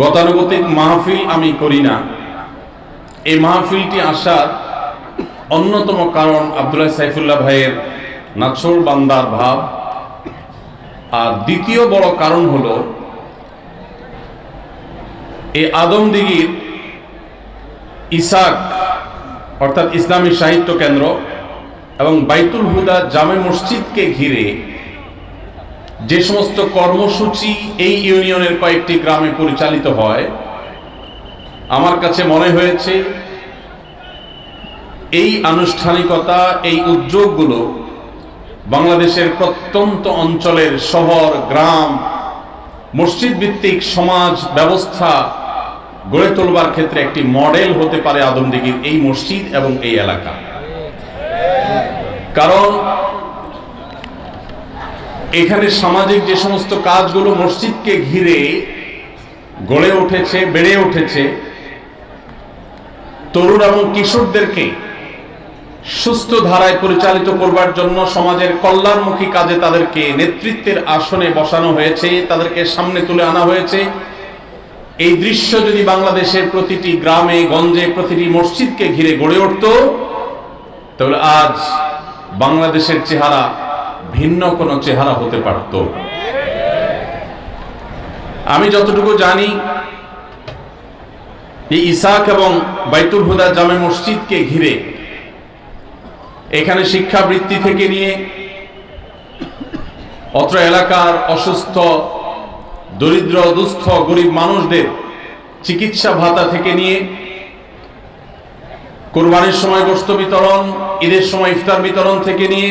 গতানুগতিক মাহফিল আমি করি না। এই মাহফিলটি আসার অন্যতম কারণ আব্দুল্লাহ সাইফুল্লাহ ভাইয়ের নাছোড় বান্দার ভাব, আর দ্বিতীয় বড় কারণ হলো এই আদমদিঘির ইসাক অর্থাৎ ইসলামী সাহিত্য কেন্দ্র এবং বাইতুল হুদা জামে মসজিদকে ঘিরে যে সমস্ত কর্মসূচি এই ইউনিয়নের কয়েকটি গ্রামে পরিচালিত হয়, আমার কাছে মনে হয়েছে এই আনুষ্ঠানিকতা, এই উদ্যোগগুলো বাংলাদেশের প্রত্যন্ত অঞ্চলের শহর, গ্রাম, মসজিদ ভিত্তিক সমাজ ব্যবস্থা গড়ে তোলবার ক্ষেত্রে একটি মডেল হতে পারে আদমদিঘির এই মসজিদ এবং এই এলাকা। কারণ এখানে সামাজিক যে সমস্ত কাজগুলো মসজিদকে ঘিরে গড়ে উঠেছে, বেড়ে উঠেছে, তরুণ এবং কিশোরদেরকে সুস্থ ধারায় পরিচালিত করবার জন্য সমাজের কল্যাণমুখী কাজে তাদেরকে নেতৃত্বের আসনে বসানো হয়েছে, তাদেরকে সামনে তুলে আনা হয়েছে। এই দৃশ্য যদি বাংলাদেশের প্রতিটি গ্রামে গঞ্জে প্রতিটি মসজিদকে ঘিরে গড়ে উঠত, তাহলে আজ বাংলাদেশের চেহারা ভিন্ন কোনো চেহারা হতে পারত। আমি যতটুকু জানি, এই ইসাক এবং বাইতুল হুদা জামে মসজিদকে ঘিরে এখানে শিক্ষাবৃত্তি থেকে নিয়ে অত্র এলাকার অসুস্থ, দরিদ্র, দুস্থ, গরিব মানুষদের চিকিৎসা ভাতা থেকে নিয়ে কোরবানির সময় গোশত বিতরণ, ঈদের সময় ইফতার বিতরণ থেকে নিয়ে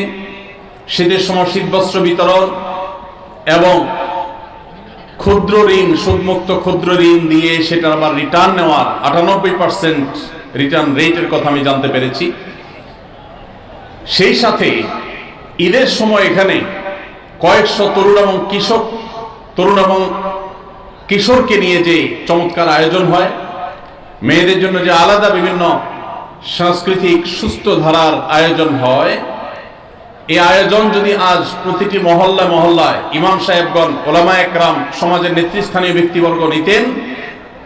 শীতের সময় শীতবস্ত্র বিতরণ এবং ক্ষুদ্র ঋণ, সুদমুক্ত ক্ষুদ্র ঋণ দিয়ে সেটা আবার রিটার্ন নেওয়ার 98% রিটার্ন রেটের কথা আমি জানতে পেরেছি। সেই সাথে ঈদের সময় এখানে কয়েকশো তরুণ এবং কিশোরকে নিয়ে যে চমৎকার আয়োজন হয়, মেয়েদের জন্য যে আলাদা বিভিন্ন সাংস্কৃতিক সুস্থ ধারার আয়োজন হয়, এই আয়োজন যদি আজ প্রতিটি মহল্লায় মহল্লায় ইমাম সাহেবগণ, ওলামা একরাম, সমাজের নেতৃস্থানীয় ব্যক্তিবর্গ নিতেন,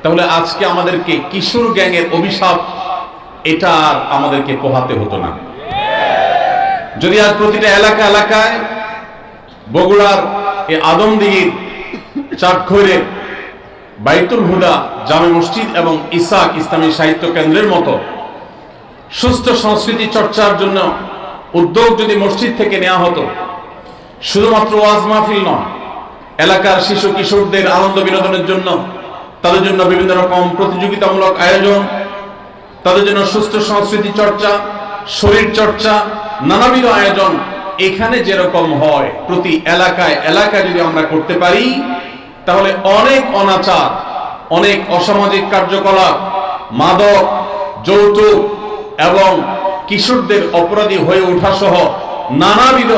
তাহলে আজকে আমাদেরকে কিশোর গ্যাংয়ের অভিশাপ এটা আর আমাদেরকে পোহাতে হতো না। যদি আজ প্রতিটা এলাকায় বগুড়ার এই আদমদিঘির চাটখৈরের বাইতুল হুদা জামে মসজিদ এবং ইসাক ইসলামী সাহিত্য কেন্দ্রের মতো সুস্থ সংস্কৃতি চর্চার জন্য উদ্যোগ যদি মসজিদ থেকে নেওয়া হতো, শুধুমাত্র ওয়াজ মাহফিল নয়, এলাকার শিশু কিশোরদের আনন্দ বিনোদনের জন্য, তাদের জন্য বিভিন্ন রকম প্রতিযোগিতামূলক আয়োজন, তাদের জন্য সুস্থ সংস্কৃতি চর্চা, শরীর চর্চা, নানাবিধ আয়োজন এখানে যেরকম হয় প্রতি এলাকায় যদি আমরা করতে পারি, তাহলে অনেক অনাচার, অনেক অসামাজিক কার্যকলাপ, মাদক, যৌতুক এবং কিশোরদের অপরাধী হয়ে ওঠা সহ নানাবিধ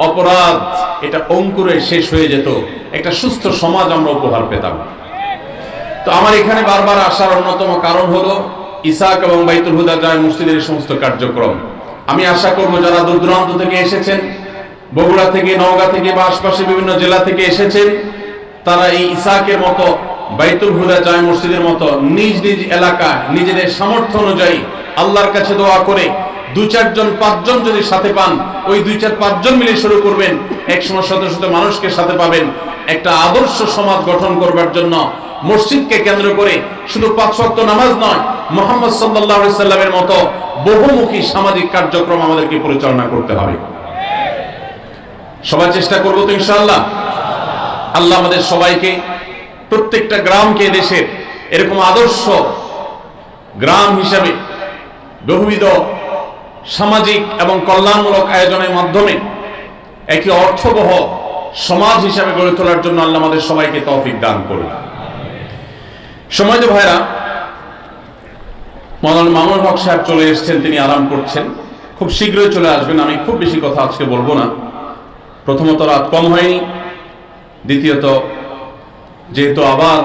অপরাধ এটা অঙ্কুরে শেষ হয়ে যেত, একটা সুস্থ সমাজ আমরা উপহার পেতাম। তো আমার এখানে বারবার আসার অন্যতম কারণ হলো ইসাক এবং বাইতুল হুদা জামে মসজিদের এই সমস্ত কার্যক্রম। আমি আশা করব যারা দূর দূরান্ত থেকে এসেছেন, বগুড়া থেকে, নওগাঁ থেকে বা আশপাশে বিভিন্ন জেলা থেকে এসেছেন, তারা এই ইসাকের মতো, বাইতুল হুদা জামে মসজিদের মতো নিজ নিজ এলাকায় নিজেদের সামর্থ্য অনুযায়ী আল্লাহর কাছে দোয়া করে 2-4 জন যদি সাথে পান, ওই 2-4-5 জন মিলে শুরু করবেন, একসময় শত শত মানুষকে সাথে পাবেন। একটা আদর্শ সমাজ গঠন করবার জন্য মসজিদকে কেন্দ্র করে শুধু 5 ওয়াক্ত নামাজ নয়, মুহাম্মদ সাল্লাল্লাহু আলাইহি সাল্লামের মতো বহুমুখী সামাজিক কার্যক্রম আমাদেরকে পরিচালনা করতে হবে। সবাই চেষ্টা করব তো ইনশাআল্লাহ। আল্লাহ আমাদের সবাইকে, প্রত্যেকটা গ্রামকে দেশের এরকম আদর্শ গ্রাম হিসাবে বহুবিধ সামাজিক এবং কল্যাণমূলক আয়োজনের মাধ্যমে একটি অর্থবহ সমাজ হিসাবে গড়ে তোলার জন্য আল্লাহ আমাদের সবাইকে তৌফিক দান করুন। সম্মানিত ভাইরা, মাওলানা মামুনুল হক সাহেব চলে এসেছেন, তিনি আরাম করছেন, খুব শীঘ্রই চলে আসবেন। আমি খুব বেশি কথা আজকে বলবো না। প্রথমত রাত কম হয়নি, দ্বিতীয়ত যেহেতু আবার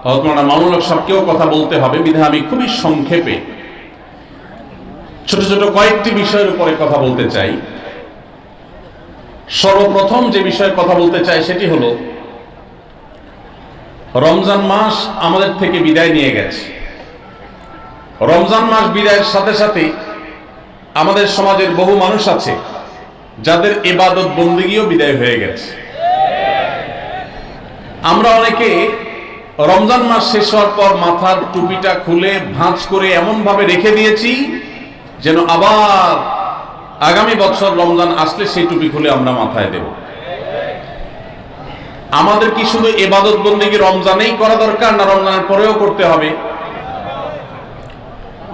মাওলানা মামুনুল হক সাহেবকেও কথা বলতে হবে, বিধায় আমি খুবই সংক্ষেপে ছোট ছোট কয়েকটি বিষয়ের উপরে কথা বলতে চাই। সর্বপ্রথম যে বিষয়ে কথা বলতে চাই সেটি হলো রমজান মাস আমাদের থেকে বিদায় নিয়ে গেছে। রমজান মাস বিদায়ের সাথে সাথে আমাদের সমাজের বহু মানুষ আছে যাদের ইবাদত বন্দেগীও বিদায় হয়ে গেছে। আমরা অনেকে রমজান মাস শেষ হওয়ার পর মাথার টুপিটা খুলে ভাঁজ করে এমন ভাবে রেখে দিয়েছি যেন আবার আগামী বছর রমজান আসলে সেই টুপি খুলে আমরা মাথায় দেব। আমাদের কি শুধু ইবাদত বন্দেগী রমজানেই করা দরকার, না রমজানের পরেও করতে হবে?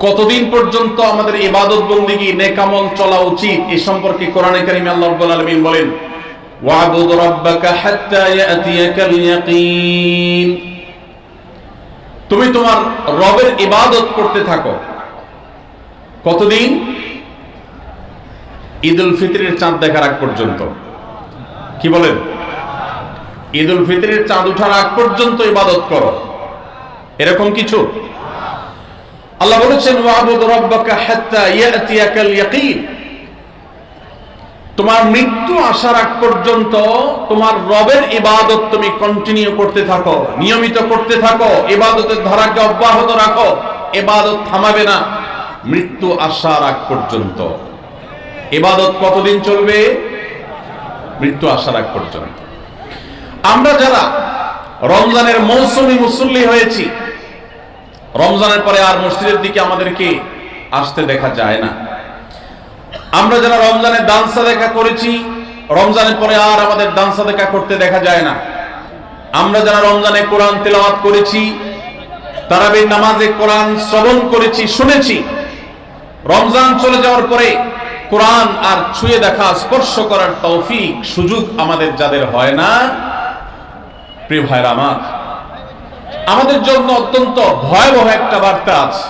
কতদিন পর্যন্ত আমাদের ইবাদত বন্দেগী নেকামল চলা উচিত এ সম্পর্কে কোরআনে কারিমে আল্লাহ রাব্বুল আলামিন বলেন, ওয়া'বুদ রাব্বাকা হাত্তা ইয়াতিয়াকাল ইয়াকিন। তুমি তোমার রবের ইবাদত করতে থাকো। কতদিন? ঈদুল ফিতরের চাঁদ দেখার আগ পর্যন্ত। কি বলেন? ঈদুল ফিতরের চাঁদ ওঠার আগ পর্যন্ত ইবাদত করো, এরকম কিছু? আল্লাহ বলেছেন, ওয়া'বুদ রাব্বাকা হাত্তা ইয়াতিয়াকাল ইয়াকিন। তোমার মৃত্যু আসার আগ পর্যন্ত তোমার রবের ইবাদত তুমি কন্টিনিউ করতে থাকো, নিয়মিত করতে থাকো, ইবাদতের ধারাকে অব্যাহত রাখো। ইবাদত থামাবে না মৃত্যু আসার আগ পর্যন্ত। ইবাদত কতদিন চলবে? মৃত্যু আসার আগ পর্যন্ত। আমরা যারা রমজানের মৌসুমী মুসল্লি হয়েছি, রমজানের পরে আর মসজিদের দিকে আমাদেরকে আসতে দেখা যায় না। আমরা যারা রমজানের দান সাদেকা করেছি, রমজানের পরে আর আমাদের দান সাদেকা করতে দেখা যায় না। আমরা যারা রমজানে কোরআন তেলাওয়াত করেছি, তারাবির নামাজে কোরআন শ্রবণ করেছি, শুনেছি, রমজান চলে যাওয়ার পরে কোরআন আর ছুঁয়ে দেখা, স্পর্শ করার তৌফিক সুযোগ আমাদের যাদের হয় না, প্রিয় ভাইরা আমার, আমাদের জন্য অত্যন্ত ভয়াবহ একটা বার্তা আছে।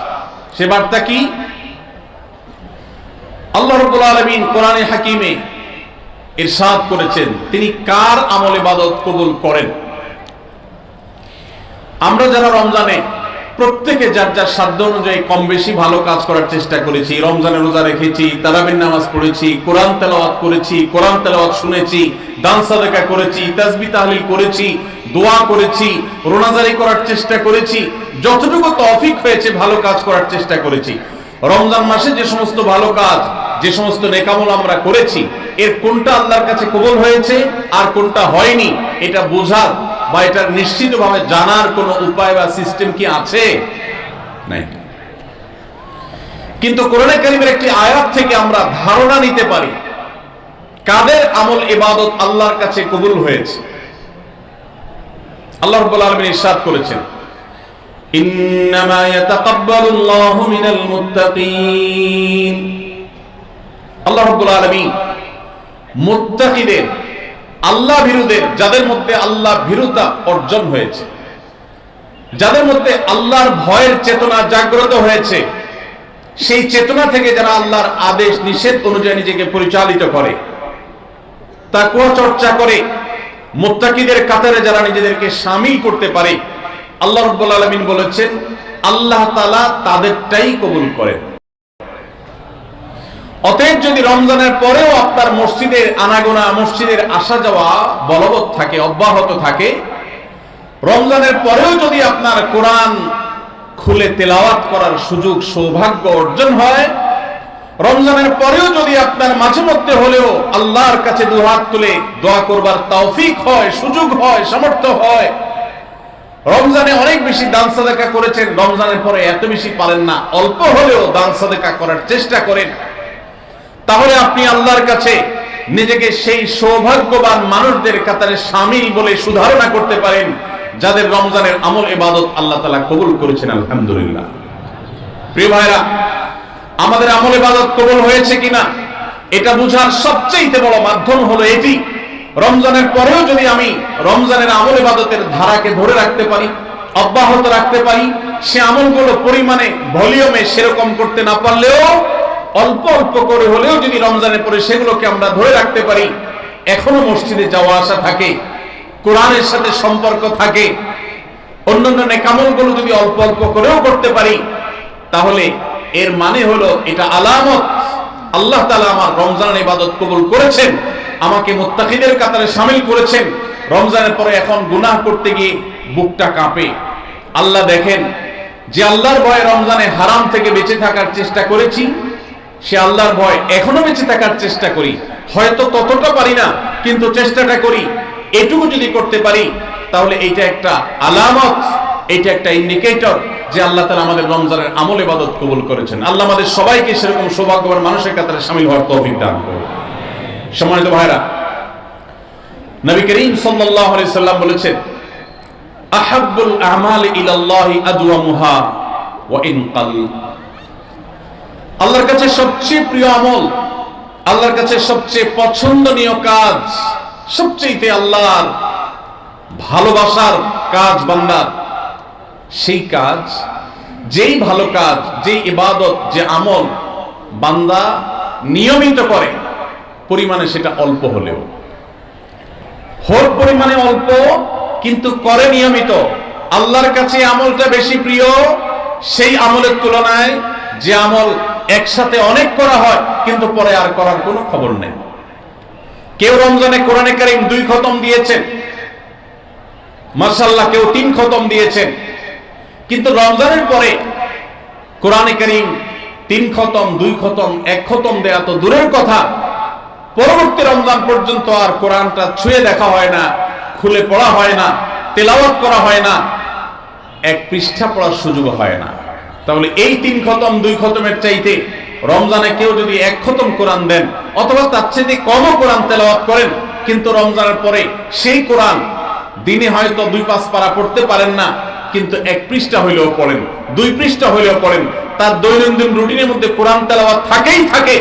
সে বার্তা কি? আল্লাহ রাব্বুল আলামিন কোরআনে হাকিমে ইরশাদ করেছেন তিনি কার আমল ইবাদত কবুল করেন। আমরা যারা রমজানে প্রত্যেকে যার যার সাধ্য অনুযায়ী কম বেশি ভালো কাজ করার চেষ্টা করেছি, রমজানে রোজা রেখেছি, তারাবির নামাজ পড়েছি, কোরআন তেলাওয়াত করেছি, কোরআন তেলাওয়াত শুনেছি, দান সাদেকা করেছি, তাসবিহ তাহলিল করেছি, দোয়া করেছি, রোনাজারি করার চেষ্টা করেছি, যতটুকু তৌফিক হয়েছে ভালো কাজ করার চেষ্টা করেছি। রমজান মাসে যে সমস্ত ভালো কাজ, যে সমস্ত নেকামল আমরা করেছি, এর কোনটা আল্লাহর কাছে কবুল হয়েছে আর কোনটা হয়নি এটা বোঝার বা এটা নিশ্চিতভাবে জানার কোনো উপায় বা সিস্টেম কি আছে? নাই। কিন্তু কোরআনে কারীমের একটি আয়াত থেকে আমরা ধারণা নিতে পারি কাদের আমল ইবাদত আল্লাহর কাছে কবুল হয়েছে। আল্লাহ রাব্বুল আলামিন ইরশাদ করেছেন, ইন্নামা ইয়াতাকাব্বালুল্লাহু মিনাল মুত্তাকিন। আল্লাহ রাব্বুল আলামিন মুত্তাকিদের, আল্লাহ ভীরুদের, যাদের মধ্যে আল্লাহ ভীরুতা অর্জন হয়েছে, যাদের মধ্যে আল্লাহর ভয়ের চেতনা জাগ্রত হয়েছে, সেই চেতনা থেকে যারা আল্লাহর আদেশ নিষেধ অনুযায়ী নিজেকে পরিচালিত করে, তাকওয়া চর্চা করে, মুত্তাকিদের কাতারে যারা নিজেদেরকে শামিল করতে পারে, আল্লাহ রাব্বুল আলামিন বলেছেন আল্লাহ তাআলা তাদেরটাই কবুল করেন। অতএব যদি রমজানের পরেও আপনার মসজিদের আনাগোনা, মসজিদের আসা যাওয়া বলবৎ থাকে, অব্যাহত থাকে, রমজানের পরেও যদি আপনার কোরআন খুলে তেলাওয়াত করার সুযোগ সৌভাগ্য অর্জন হয়, রমজানের পরেও যদি আপনার মাঝে মধ্যে হলেও আল্লাহর কাছে দুহাত তুলে দোয়া করবার তৌফিক হয়, সুযোগ হয়, সামর্থ্য হয়, রমজানে অনেক বেশি দান সাদেকা করেছেন, রমজানের পরে এত বেশি পারেন না, অল্প হলেও দান সাদেকা করার চেষ্টা করেন, তাহলে আপনি আল্লাহর কাছে নিজেকে সেই সৌভাগ্যবান মানুষদের কাতারে শামিল বলে সুধারণা করতে পারেন যাদের রমজানের আমল ইবাদত আল্লাহ তাআলা কবুল করেছেন। আলহামদুলিল্লাহ। প্রিয় ভাইরা, আমাদের আমল ইবাদত কবুল হয়েছে কিনা এটা বোঝার সবচেয়ে বড় মাধ্যম হলো এটি, রমজানের পরেও যদি আমি রমজানের আমল ইবাদতের ধারাকে ধরে রাখতে পারি, অব্যাহত রাখতে পারি, সে আমলগুলো পরিমাণে, ভলিউমে সেরকম করতে না পারলেও অল্প অল্প করে হলেও যদি রমজানের পরে সেগুলোকে আমরা ধরে রাখতে পারি, এখনো মসজিদে যাওয়া আসা থাকে, কোরআনের সাথে সম্পর্ক থাকে, অন্যান্য নেকামলগুলো যদি অল্প অল্প করেও করতে পারি, তাহলে এর মানে হলো এটা আলামত আল্লাহ তাআলা আমার রমজানের ইবাদত কবুল করেছেন, আমাকে মুত্তাকিদের কাতারে শামিল করেছেন। রমজানের পরে এখন গুনাহ করতে গিয়ে বুকটা কাঁপে। আল্লাহ দেখেন যে আল্লাহর ভয়ে রমজানে হারাম থেকে বেঁচে থাকার চেষ্টা করেছি, সে আল্লাহর ভয় এখনো বেঁচে থাকার চেষ্টা করি, হয়তো ততটা পারি না কিন্তু চেষ্টাটা করি। এটুকু যদি করতে পারি তাহলে এইটা একটা আলামত, এইটা একটা ইন্ডিকেটর যে আল্লাহ তাআলা আমাদের রমজানের আমল ইবাদত কবুল করেছেন। আল্লাহ আমাদের সবাইকে সেরকম সৌভাগ্যবান মানুষের কাতারে শামিল হওয়ার তৌফিক দান করুন। সম্মানিত ভাইরা, নবী করিম সাল্লাল্লাহু আলাইহি সাল্লাম বলেছেন, আহাব্বুল আমালি ইলাল্লাহি আদওয়ামুহা ওয়া ইন কাল। আল্লাহর কাছে সবচেয়ে প্রিয় আমল, আল্লাহর কাছে সবচেয়ে পছন্দনীয় কাজ, সবচেয়ে আল্লাহর ভালোবাসার কাজ বান্দার, সেই কাজ, যেই ভালো কাজ, যেই ইবাদত, যে আমল বান্দা নিয়মিত করে, পরিমাণে সেটা অল্প হলেও, হোক পরিমাণে অল্প কিন্তু করে নিয়মিত, আল্লাহর কাছে আমলটা বেশি প্রিয় সেই আমলের তুলনায় যে আমল একসাথে অনেক করা হয় কিন্তু পরে আর করার কোনো খবর নেই। কেউ রমজানে কোরআনে কারীম 2 খতম দিয়েছেন, মাশাআল্লাহ, কেউ 3 খতম দিয়েছেন, কিন্তু রমজানের পরে কোরআনে কারীম 3 খতম, 2 খতম, 1 খতম দেয়া তো দূরের কথা, পরবর্তী রমজান পর্যন্ত আর কোরআনটা ছুঁয়ে দেখা হয় না, খুলে পড়া হয় না, তেলাওয়াত করা হয় না, 1 পৃষ্ঠা পড়ার সুযোগ হয় না। তাহলে এই 3 খতম 2 খতমের চাইতে রমজানে কেউ যদি 1 খতম কোরআন দেন অথবা তার চেয়ে কমও কোরআন তেলাওয়াত করেন, কিন্তু রমজানের পরে সেই কোরআন দিনে হয়তো 2-5 পারা পড়তে পারেন না, কিন্তু 1 পৃষ্ঠা হইলেও পড়েন, 2 পৃষ্ঠা হইলেও পড়েন, তার দৈনন্দিন রুটিনের মধ্যে কোরআন তেলাওয়াত থাকেই থাকে।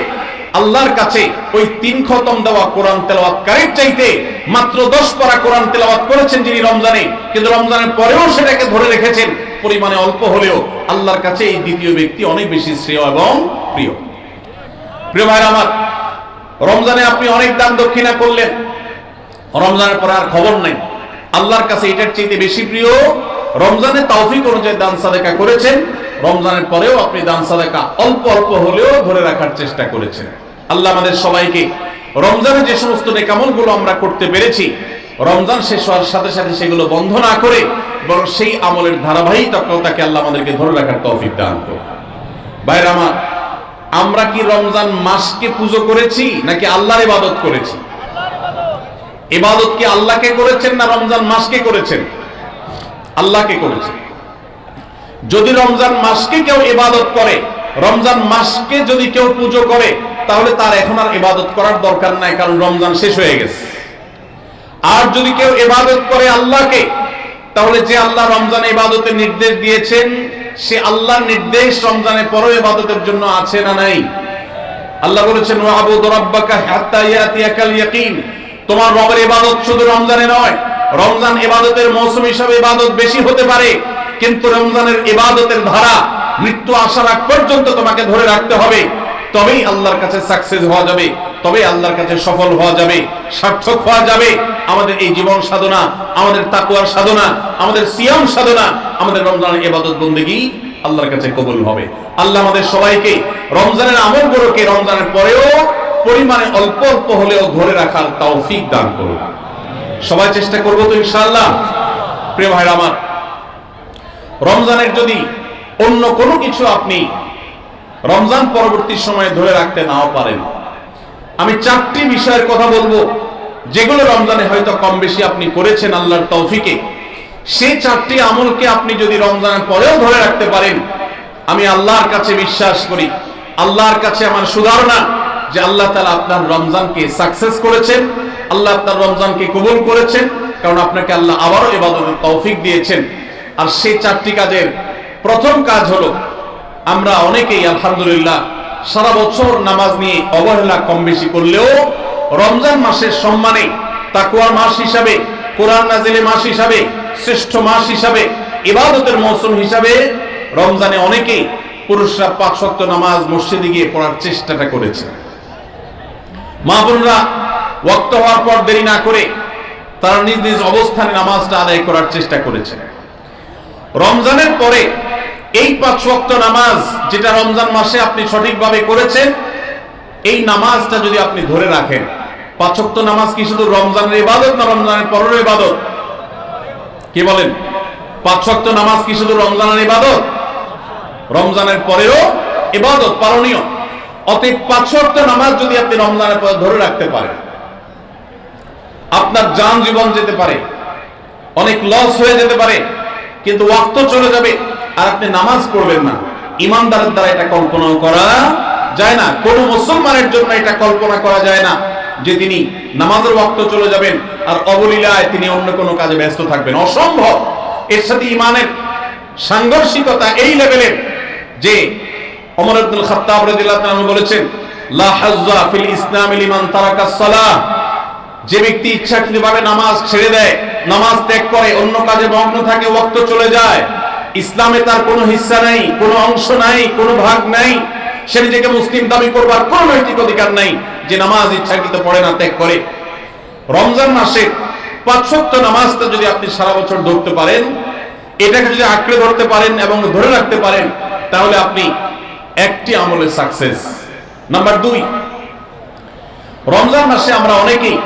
আল্লাহর কাছে ওই 3 খতম দেওয়া কোরআন তেলাওয়াতকারীর চাইতে মাত্র 10 পারা কোরআন তেলাওয়াত করেছেন যিনি রমজানে, কিন্তু রমজানের পরেও সেটাকে ধরে রেখেছেন, পরিমাণে অল্প হলেও আল্লাহর কাছে এই দ্বিতীয় ব্যক্তি অনেক বেশি শ্রেয় এবং প্রিয়। প্রিয় ভাইরা আমার, রমজানে আপনি অনেক দান দক্ষিণা করলেন, রমজানের পরে আর খবর নেই, আল্লাহর কাছে এটার চাইতে বেশি প্রিয় রমজানে তৌফিক অনুযায়ী দান সাদেকা করেছেন, রমজানের পরেও আপনি দান সাদেকা অল্প অল্প হলেও ধরে রাখার চেষ্টা করেছেন। আল্লাহ আমাদের সবাইকে রমজানে যে সমস্ত নেকামলগুলো আমরা করতে পেরেছি, রমজান শেষ হওয়ার সাথে সাথে সেগুলো বন্ধ না করে বরং সেই আমলের ধারাবাহিকতাকে আল্লাহ আমাদেরকে ধরে রাখার তৌফিক দান করুন। ভাইরা আমার, আমরা কি রমজান মাসকে পুজো করেছি নাকি আল্লাহর ইবাদত করেছি? ইবাদত কি আল্লাহকে করেছেন না রমজান মাসকে করেছেন? আল্লাহকে করেছেন। যদি রমজান মাসকে কেউ ইবাদত করে, রমজান মাসকে যদি কেউ পুজো করে, তাহলে তার এখন আর ইবাদত করার দরকার নাই, কারণ রমজান শেষ হয়ে গেছে। আর যদি কেউ ইবাদত করে আল্লাহকে, তাহলে যে আল্লাহ রমজানে ইবাদতের নির্দেশ দিয়েছেন, সে আল্লাহর নির্দেশ রমজানের পরেও ইবাদতের জন্য আছে না নাই? আল্লাহ বলেছেন, ওয়াবুদ রাব্বাকা হাত্তা ইয়াতিয়াকাল ইয়াকিন। তোমার রবের ইবাদত শুধু রমজানে নয়, রমজান ইবাদতের মৌসুম হিসাবে ইবাদত বেশি হতে পারে, কিন্তু রমজানের ইবাদতের ধারা মৃত্যু আসার আগ পর্যন্ত তোমাকে ধরে রাখতে হবে, তবেই আল্লাহর কাছে সাকসেস হওয়া যাবে, তবেই আল্লাহর কাছে সফল হওয়া যাবে, সার্থক হওয়া যাবে। আমাদের এই জীবন সাধনা, আমাদের তাকওয়ার সাধনা, আমাদের সিয়াম সাধনা, আমাদের রমজানের ইবাদত বন্দেগী আল্লাহর কাছে কবুল হবে। আল্লাহ আমাদের সবাইকে রমজানের আমলগুলোকে রমজানের পরেও পরিমাণে অল্প অল্প হলেও ধরে রাখার তৌফিক দান করুন। সবাই চেষ্টা করবো তো ইনশাআল্লাহ। প্রিয় ভাইরা আমার, রমজানের যদি অন্য কোনো কিছু আপনি রমজান পরবর্তী সময়ে ধরে রাখতে নাও পারেন, আমি 4টি বিষয়ের কথা বলবো যেগুলো রমজানে হয়তো কম বেশি আপনি করেছেন আল্লাহর তৌফিকে। সেই 4টি আমলকে আপনি যদি রমজানের পরেও ধরে রাখতে পারেন, আমি আল্লাহর কাছে বিশ্বাস করি, আল্লাহর কাছে আমার সুধারণা যে আল্লাহ তাআলা আপনার রমজানকে সাকসেস করেছেন, আল্লাহ আপনার রমজানকে কবুল করেছেন, কারণ আপনাকে আল্লাহ আবারও ইবাদতের তৌফিক দিয়েছেন। আর সেই 4টি কাজের প্রথম কাজ হলো, আমরা অনেকেই আলহামদুলিল্লাহ সারা বছর নামাজ নিয়ে অবহেলা কম বেশি করলেও রমজান মাসের সম্মানে, তাকওয়ার মাস হিসাবে, কোরআন নাজিলের মাস হিসাবে, শ্রেষ্ঠ মাস হিসাবে, ইবাদতের মৌসুম হিসাবে রমজানে অনেকেই পুরুষরা 5 ওয়াক্ত নামাজ মসজিদে গিয়ে পড়ার চেষ্টাটা করেছে। মা বোনরা ওয়াক্ত হওয়ার পর দেরি না করে তারা নিজ নিজ অবস্থানে নামাজটা আদায় করার চেষ্টা করেছে। রমজানের পরে এই 5 ওয়াক্ত নামাজ যেটা রমজান মাসে আপনি সঠিকভাবে করেছেন, এই নামাজটা যদি আপনি ধরে রাখেন, 5 ওয়াক্ত নামাজ কি শুধু রমজানের ইবাদত না রমজানের পরের ইবাদত? কি বলেন? 5 ওয়াক্ত নামাজ কি শুধু রমজানের ইবাদত? রমজানের পরেও ইবাদত পালনীয়। অতএব 5 ওয়াক্ত নামাজ যদি আপনি রমজানের পরে ধরে রাখতে পারেন, আপনার জান জীবন যেতে পারে, অনেক লস হয়ে যেতে পারে, কিন্তু ওয়াক্ত চলে যাবে আর আপনি নামাজ পড়বেন না। ইমানদারের দ্বারা এটা কল্পনা করা যায় না। কোন মুসলমানের জন্য এটা কল্পনা করা যায় না যে তিনি নামাজের ওয়াক্ত চলে যাবেন আর অবলীলায় তিনি অন্য কোনো কাজে ব্যস্ত থাকবেন, অসম্ভব। এর সাথে ইমানের সাংঘর্ষিকতা এই লেভেলের যে ওমর ইবনুল খাত্তাব রাদিয়াল্লাহু তাআলা বলেছেন, লা হাজ্জা ফিল ইসলামি লিমান তারাকাস সালাহ, যে ব্যক্তি ইচ্ছাকৃতভাবে নামাজ ছেড়ে দেয়, নামাজ ত্যাগ করে, অন্য কাজে মগ্ন থাকে, ওয়াক্ত চলে যায়, ইসলামে তার কোনো হিস্সা নাই, কোনো অংশ নাই, কোনো ভাগ নাই। সে নিজেকে মুসলিম দাবি করবার কোনো নৈতিক অধিকার নাই যে নামাজ ইচ্ছাকৃত পড়ে না, ত্যাগ করে। রমজান মাসে 5 ওয়াক্ত নামাজটা যদি আপনি সারা বছর ধরতে পারেন, এটাকে যদি আঁকড়ে ধরতে পারেন এবং ধরে রাখতে পারেন, তাহলে আপনি একটি আমলে সাকসেস। নাম্বার 2, রমজান মাসে আমরা অনেকেই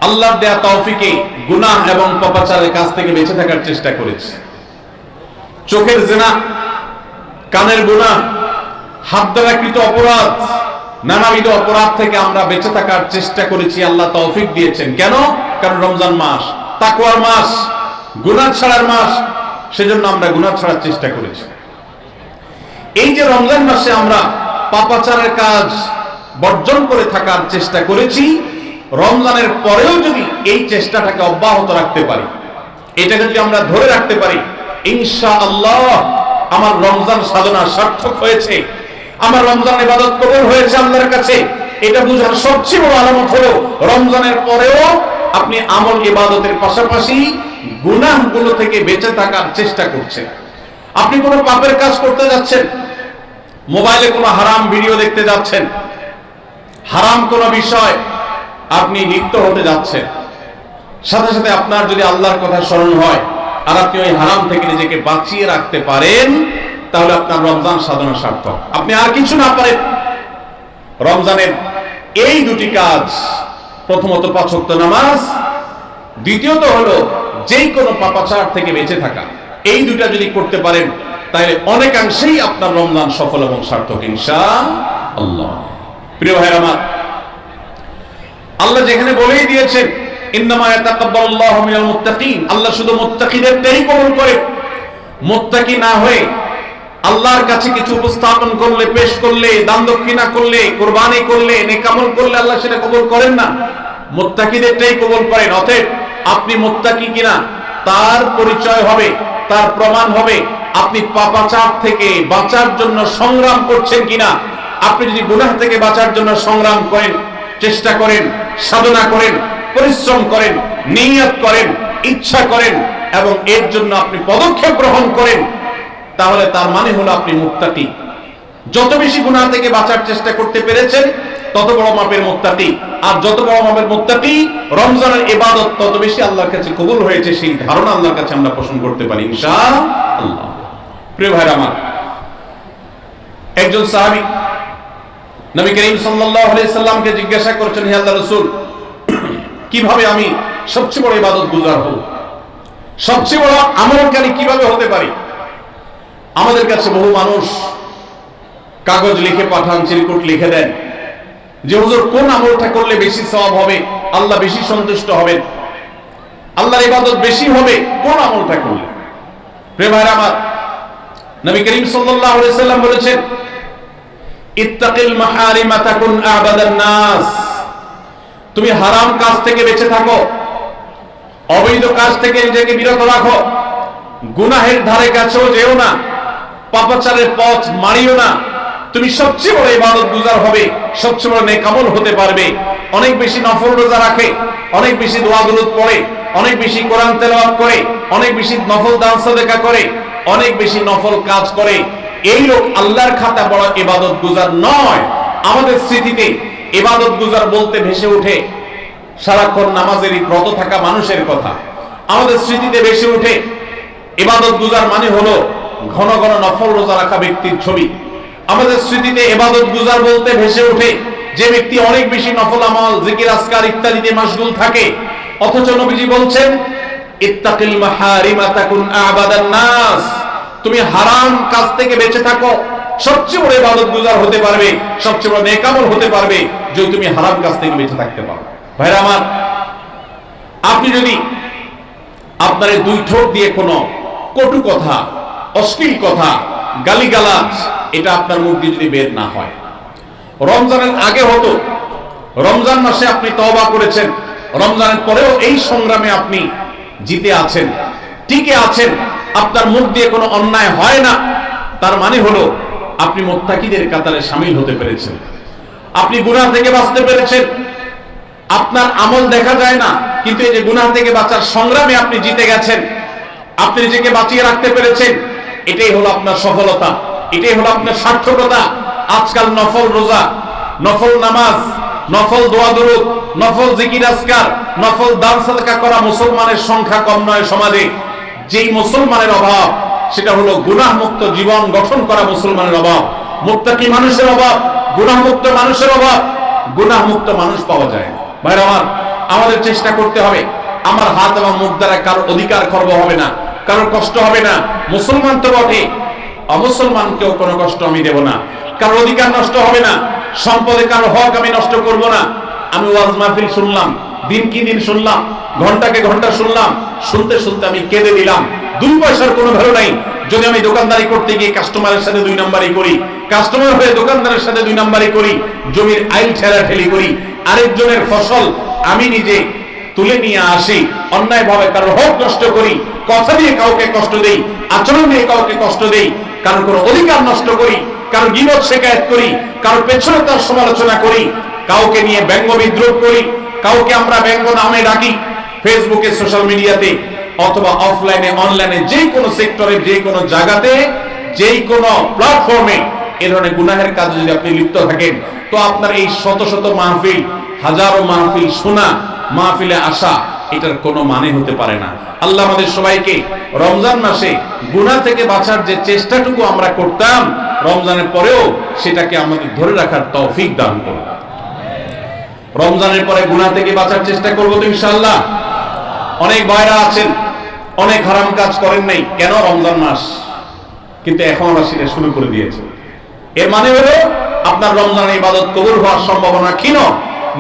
আল্লাহর দেয়া তৌফিকে গুনাহ এবং পাপাচারের কাছ থেকে বেঁচে থাকার চেষ্টা করেছি। চোখের জিনা, কানের গুনাহ, হাত দ্বারা কৃত অপরাধ, নানাবিধ অপরাধ থেকে আমরা বেঁচে থাকার চেষ্টা করেছি। আল্লাহ তৌফিক দিয়েছেন। কেন? কারণ রমজান মাস তাকওয়ার মাস, গুনাহ ছাড়ার মাস, সেজন্য আমরা গুনাহ ছাড়ার চেষ্টা করেছি। এই যে রমজান মাসে আমরা পাপাচারের কাজ বর্জন করে থাকার চেষ্টা করেছি, রমজানের পরেও যদি এই চেষ্টাটাকে অব্যাহত রাখতে পারি, এটাকে যদি আমরা ধরে রাখতে পারি, ইনশাআল্লাহ আমার রমজান সাধনা সার্থক হয়েছে, আমার রমজান ইবাদত কবুল হয়েছে আল্লাহর কাছে। এটা বুঝার সবচেয়ে বড় আলামত হলো রমজানের পরেও আপনি আমল ইবাদতের পাশাপাশি গুনাহগুলো থেকে বেঁচে থাকার চেষ্টা করছেন। আপনি কোনো পাপের কাজ করতে যাচ্ছেন, মোবাইলে কোনো হারাম ভিডিও দেখতে যাচ্ছেন, হারাম কোনো বিষয় আপনি লিপ্ত হতে যাচ্ছেন, সাথে সাথে আপনার যদি আল্লাহর কথা স্মরণ হয় আর আপনি ওই হারাম থেকে নিজেকে বাঁচিয়ে রাখতে পারেন, তাহলে আপনার রমজান সাধনা সার্থক। আপনি আর কিছু না পারেন, রমজানের এই দুটি কাজ, প্রথমত 5 ওয়াক্ত নামাজ, দ্বিতীয়ত হলো যেই কোনো পাপাচার থেকে বেঁচে থাকা, এই দুটা যদি করতে পারেন তাহলে অনেকাংশেই আপনার রমজান সফল এবং সার্থক ইনশাআল্লাহ। প্রিয় ভাইরা আমার, আল্লাহ যেখানে বলেই দিয়েছেন ইন্নামা ইয়াতাকাব্বালুল্লাহু মিনাল মুত্তাকিন, আল্লাহ শুধু মুত্তাকিদেরকেই কবুল করে। মুত্তাকি না হয়ে আল্লাহর কাছে কিছু উপস্থাপন করলে, পেশ করলে, দান দক্ষিণা করলে, কুরবানি করলে, নেক আমল করলে আল্লাহ সেটা কবুল করেন না, মুত্তাকিদেরটাই কবুল করেন। অতএব আপনি মুত্তাকি কিনা তার পরিচয় হবে, তার প্রমাণ হবে আপনি পাপাচার থেকে বাঁচার জন্য সংগ্রাম করছেন কিনা। আপনি যদি গুনাহ থেকে বাঁচার জন্য সংগ্রাম করেন, চেষ্টা করেন, সাধনা করেন, পরিশ্রম করেন, নিয়ত করেন, ইচ্ছা করেন এবং এর জন্য আপনি পদক্ষেপ গ্রহণ করেন, তাহলে তার মানে হলো আপনি মুত্তাকি। যত বেশি গুনাহ থেকে বাঁচার চেষ্টা করতে পেরেছেন তত বড় মাপের মুত্তাকি, আর যত বড় মাপের মুত্তাকি রমজানের ইবাদত তত বেশি আল্লাহর কাছে কবুল হয়েছে, সেই ধারণা আল্লাহর কাছে আমরা পোষণ করতে পারি ইনশাআল্লাহ। প্রিয় ভাইরা আমার, একজন সাহাবী নবী করিম সাল্লাল্লাহু আলাইহি সাল্লামকে জিজ্ঞাসা করছেন, হে আল্লাহর রাসূল, কিভাবে আমি সবচেয়ে বড় ইবাদত গুজার হব, সবচেয়ে বড় আমলকারী কিভাবে হতে পারি? আমাদের কাছে বহু মানুষ কাগজ লিখে পাঠান, চিরকুট লিখে দেন যে হুজুর কোন আমলটা করলে বেশি সওয়াব হবে, আল্লাহ বেশি সন্তুষ্ট হবেন, আল্লাহর ইবাদত বেশি হবে কোন আমলটা করলে। প্রিয় ভাইরা আমার, নবী করিম সাল্লাল্লাহু আলাইহি সাল্লাম বলেছেন, ইত্তাকিল মাহারিমা তাকুন আবাদান নাস, তুমি হারাম কাজ থেকে বেঁচে থাকো, অবৈধ কাজ থেকে নিজেকে বিরত রাখো, গুনাহের ধারে কাছেও যেও না, পাপাচারের পথ মারিও না, তুমি সবচেয়ে বড় ইবাদত গুজার হবে, সবচেয়ে বড় নেক আমল হতে পারবে। অনেক বেশি নফল রোজা রাখে, অনেক বেশি দোয়া দুরূদ পড়ে, অনেক বেশি কোরআন তেলাওয়াত করে, অনেক বেশি নফল দান সাদাকা করে, অনেক বেশি নফল কাজ করে, এই লোক আল্লাহর খাতা বড় ইবাদত গুজার নয়। আমাদের স্মৃতিতে ইবাদত গুজার বলতে ভেসে ওঠে সারাক্ষণ নামাজেরই ব্রত থাকা মানুষের কথা, আমাদের স্মৃতিতে ভেসে ওঠে ইবাদত গুজার মানে হলো ঘন ঘন নফল রোজা রাখা ব্যক্তির ছবি। আমাদের স্মৃতিতে ইবাদত গুজার বলতে ভেসে ওঠে যে ব্যক্তি অনেক বেশি নফল আমল, জিকির, আজকার ইত্যাদিতে মাশগুল থাকে। অথচ নবীজি বলছেন ইত্তাকিল মাহারিমা তাকুন আবাদান নাস, তুমি হারাম কাজ থেকে বেঁচে থাকো, সবচেয়ে বড় ইবাদত গুজার হতে পারবে, সবচেয়ে বড় নেক আমল হতে পারবে যদি তুমি হারাম কাজ থেকে বেঁচে থাকতে পারো। ভাইরা আমার, আপনি যদি আপনার এই দুই ঠোঁট দিয়ে কোনো কটু কথা, অশ্লীল কথা, গালিগালাজ এটা আপনার মুখ দিয়ে যদি বের না হয়, রমজানের আগে হতো, রমজান মাসে আপনি তওবা করেছেন, রমজানের পরেও এই সংগ্রামে আপনি জিতে আছেন, টিকে আছেন, আপনার মুখ দিয়ে কোনো অন্যায় হয় না, তার মানে হলো আপনি মুত্তাকিদের কাতারে শামিল হতে পেরেছেন, আপনি গুনাহ থেকে বাঁচতে পেরেছেন। আপনার আমল দেখা যায় না, কিন্তু এই যে গুনাহ থেকে বাঁচার সংগ্রামে আপনি জিতে গেছেন, আপনি নিজেকে বাঁচিয়ে রাখতে পেরেছেন, এটাই হলো আপনার সফলতা, এটাই হলো আপনার সার্থকতা। আজকাল নফল রোজা, নফল নামাজ, নফল দোয়া দরুদ, নফল জিকির আজকার, নফল দান সাদকা করা মুসলমানের সংখ্যা কম নয় সমাজে। যেই মুসলমানের অভাব সেটা হলো গুনাহ মুক্ত জীবন গঠন করা মুসলমানের অভাব, মুত্তাকি মানুষের অভাব, গুনাহ মুক্ত মানুষের অভাব। গুনাহ মুক্ত মানুষ পাওয়া যায় না। ভাইরা আমার, আমাদের চেষ্টা করতে হবে আমার হাত এবং মুখ দ্বারা কারোর অধিকার খর্ব হবে না, কারোর কষ্ট হবে না। মুসলমান তো বটে, অমুসলমানকেও কোনো কষ্ট আমি দেব না, কারোর অধিকার নষ্ট হবে না, সম্পদে কারোর হক আমি নষ্ট করব না। আমি ওয়াজ মাহফিল শুনলাম, দিন কি দিন শুনলাম, ঘন্টাকে ঘন্টা শুনলাম, শুনতে শুনতে আমি কেঁদে দিলাম। 2 পয়সার কোনো ভ্যালু নাই যদি আমি দোকানদারি করতে গিয়ে কাস্টমারের সাথে 2 নাম্বারি করি, কাস্টমার হয়ে দোকানদারের সাথে 2 নাম্বারি করি, জমির আইল ঠেলাঠেলি করি, আরেকজনের ফসল আমি নিজে তুলে নিয়ে আসি, অন্যায়ভাবে কারোর হক নষ্ট করি, কথা দিয়ে কাউকে কষ্ট দেই, আচরণ দিয়ে কাউকে কষ্ট দেই, কারোর কোনো অধিকার নষ্ট করি, কারোর গীবত শিকায়ত করি, কারোর পেছনে তার সমালোচনা করি, কাউকে নিয়ে ব্যঙ্গ বিদ্রোহ করি, কাউকে আমরা ব্যঙ্গ নামে ডাকি, ফেসবুকে, সোশ্যাল মিডিয়াতে অথবা অফলাইনে অনলাইনে যে কোনো সেক্টরে, যে কোনো জায়গাতে, যে কোনো প্ল্যাটফর্মে এ ধরনের গুনাহের কাজে যদি আপনি লিপ্ত থাকেন, তো আপনার এই শত শত মাহফিল, হাজারো মাহফিল শোনা, মাহফিলে আসা, এটার কোনো মানে হতে পারে না। আল্লাহ আমাদের সবাইকে রমজান মাসে গুনাহ থেকে বাঁচার যে চেষ্টাটুকু আমরা করতাম, রমজানের পরেও সেটাকে আমাদের ধরে রাখার তৌফিক দান করুন। রমজানের পরে গুনাহ থেকে বাঁচার চেষ্টা করব তো ইনশাআল্লাহ। অনেক ভাইরা আছেন অনেক হারাম কাজ করেন নাই, কেন? রমজান মাস, কিন্তু এখন আবার সেটা শুরু করে দিয়েছে। এর মানে হলো আপনার রমজানের ইবাদত কবুল হওয়ার সম্ভাবনা ক্ষীণ,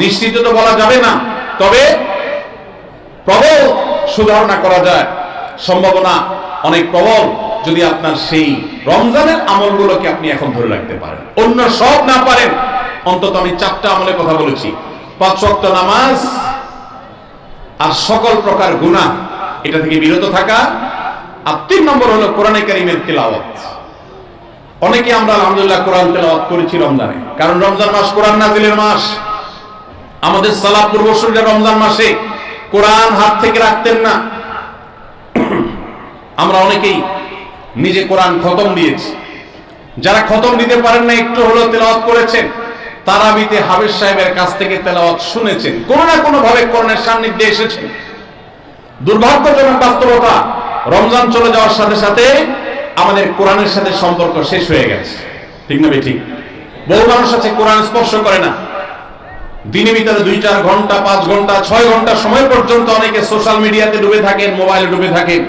নিশ্চিত তো বলা যাবে না, তবে প্রবল সুধারণা করা যায়, সম্ভাবনা অনেক প্রবল যদি আপনার সেই রমজানের আমলগুলোকে আপনি এখন ধরে রাখতে পারেন। অন্য সব না পারেন, অন্তত আমি 4টা আমলের কথা বলেছি, 5 ওয়াক্ত নামাজ আর সকল প্রকার গুনাহ এটা থেকে বিরত থাকা, আর 3 নম্বর হলো কোরআনে কারীমের তিলাওয়াত। অনেকে আমরা আলহামদুলিল্লাহ কোরআন তেলাওয়াত করেছি রমজানে, কারণ রমজান মাস কোরআন নাজিলের মাস। আমাদের সালাফ পূর্বসূরীরা রমজান মাসে কোরআন হাত থেকে রাখতেন না। আমরা অনেকেই নিজে কোরআন খতম দিয়েছি, যারা খতম দিতে পারেন না একটু হলো তেলাওয়াত করেছেন, তারাবিতে হাফেজ সাহেবের কাছ থেকে তেলাওয়াত শুনেছেন, কোনো না কোনো ভাবে কোরআনের সান্নিধ্যে এসেছেন। দুর্ভাগ্যজনক বাস্তবতা, রমজান চলে যাওয়ার সাথে সাথে আমাদের কোরআনের সাথে সম্পর্ক শেষ হয়ে গেছে, ঠিক না ঠিক? বহু মানুষ আছে কোরআন স্পর্শ করে না, দিনের ভিতরে 2-4 ঘন্টা, 5 ঘন্টা, 6 ঘন্টা সময় পর্যন্ত অনেকে সোশ্যাল মিডিয়াতে ডুবে থাকেন, মোবাইলে ডুবে থাকেন।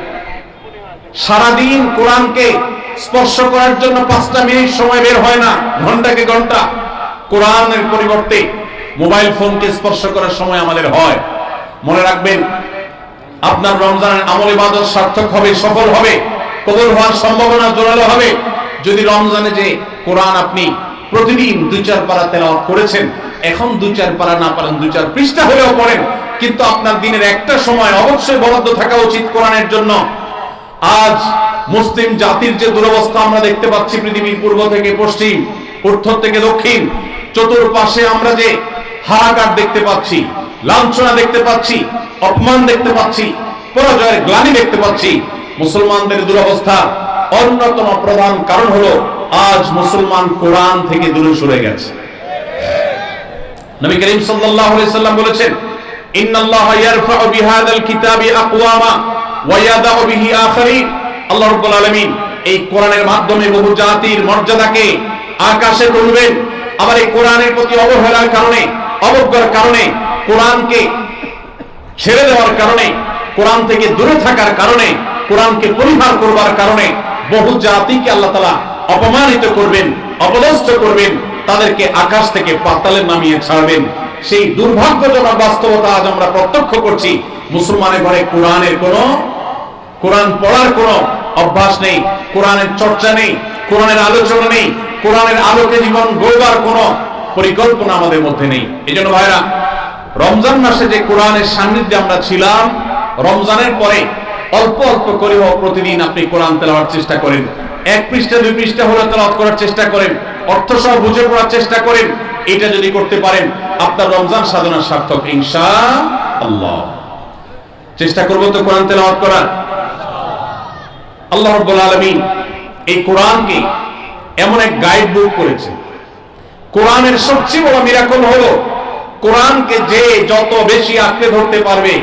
সারাদিন কোরআনকে স্পর্শ করার জন্য 5টা মিনিট সময় বের হয় না, ঘন্টাকে ঘন্টা কোরআনের পরিবর্তে মোবাইল ফোনকে স্পর্শ করার সময় আমাদের হয়। মনে রাখবেন, আপনার রমজানের আমল ইবাদত সার্থক হবে, সফল হবে, কবুল হওয়ার সম্ভাবনা জোরালো হবে যদি রমজানে যে কোরআন আপনি প্রতিদিন 2-4 পারা তেলাওয়াত করেছেন, এখন 2-4 পারা না পারেন 2-4 পৃষ্ঠা হলেও পড়েন, কিন্তু আপনার দিনের একটা সময় অবশ্যই বরাদ্দ থাকা উচিত কোরআনের জন্য। আজ মুসলিম জাতির যে দুরবস্থা আমরা দেখতে পাচ্ছি, পৃথিবীর পূর্ব থেকে পশ্চিম, উত্তর থেকে দক্ষিণ, চতুর্পাশে আমরা যে হাহাকার দেখতে পাচ্ছি, লাঞ্ছনা দেখতে পাচ্ছি, অপমান দেখতে পাচ্ছি, পরাজয়ের গ্লানি দেখতে পাচ্ছি, মুসলমানদের দুরবস্থা অন্যতম প্রধান কারণ হলো আজ মুসলমান কোরআন থেকে দূরে সরে গেছে। নবী করিম সাল্লাল্লাহু আলাইহি সাল্লাম বলেছেন, ইন্নাল্লাহা ইয়ারফাউ বিহাদাল কিতাবি আকওয়ামা ওয়া ইয়াদাউ বিহি আখারিন। আল্লাহ রাব্বুল আলামিন এই কোরআনের মাধ্যমে বহু জাতির মর্যাদাকে আকাশে তুলবেন। আবার এই কোরআনের প্রতি অবহেলার কারণে, অবজ্ঞার কারণে, কোরআনকে ছেড়ে দেওয়ার কারণে কোরআন থেকে দূরে থাকার কারণে, কোরআনকে পরিহার করবার কারণে বহু জাতিকে আল্লাহ তাআলা অপমানিত করবেন, অপদস্থ করবেন, তাদেরকে আকাশ থেকে পাতালে নামিয়ে ছাড়বেন। সেই দুর্ভাগ্যজনক বাস্তবতা আজ আমরা প্রত্যক্ষ করছি। মুসলমানের ঘরে কোরআন পড়ার কোনো অভ্যাস নেই, কোরআনের চর্চা নেই, কোরআনের আলোচনা নেই, কোরআনের আলোকে জীবন গড়বার কোনো পরিকল্পনা আমাদের মধ্যে নেই। এজন্য ভাইরা, রমজান মাসে যে কোরআনের সান্নিধ্যে আমরা ছিলাম, রমজানের পরে অল্প অল্প করে হোক প্রতিদিন আপনি কোরআন তেলাওয়ার চেষ্টা করেন। 1 পৃষ্ঠা 2 পৃষ্ঠা হলে তেলাওয়াত করার চেষ্টা করেন, অর্থ সহ বুঝে পড়ার চেষ্টা করেন। এটা যদি করতে পারেন, আপনার রমজান সাধনা সার্থক ইনশাআল্লাহ। চেষ্টা করব তো কোরআন তেলাওয়াত করার। আল্লাহ রাব্বুল আলামিন এই কোরআনকে এমন এক গাইড বুক করেছেন। কোরআনের সবচেয়ে বড় মিরাকল হলো, কোরআনকে যে যত বেশি আঁকড়ে ধরতে পারবে,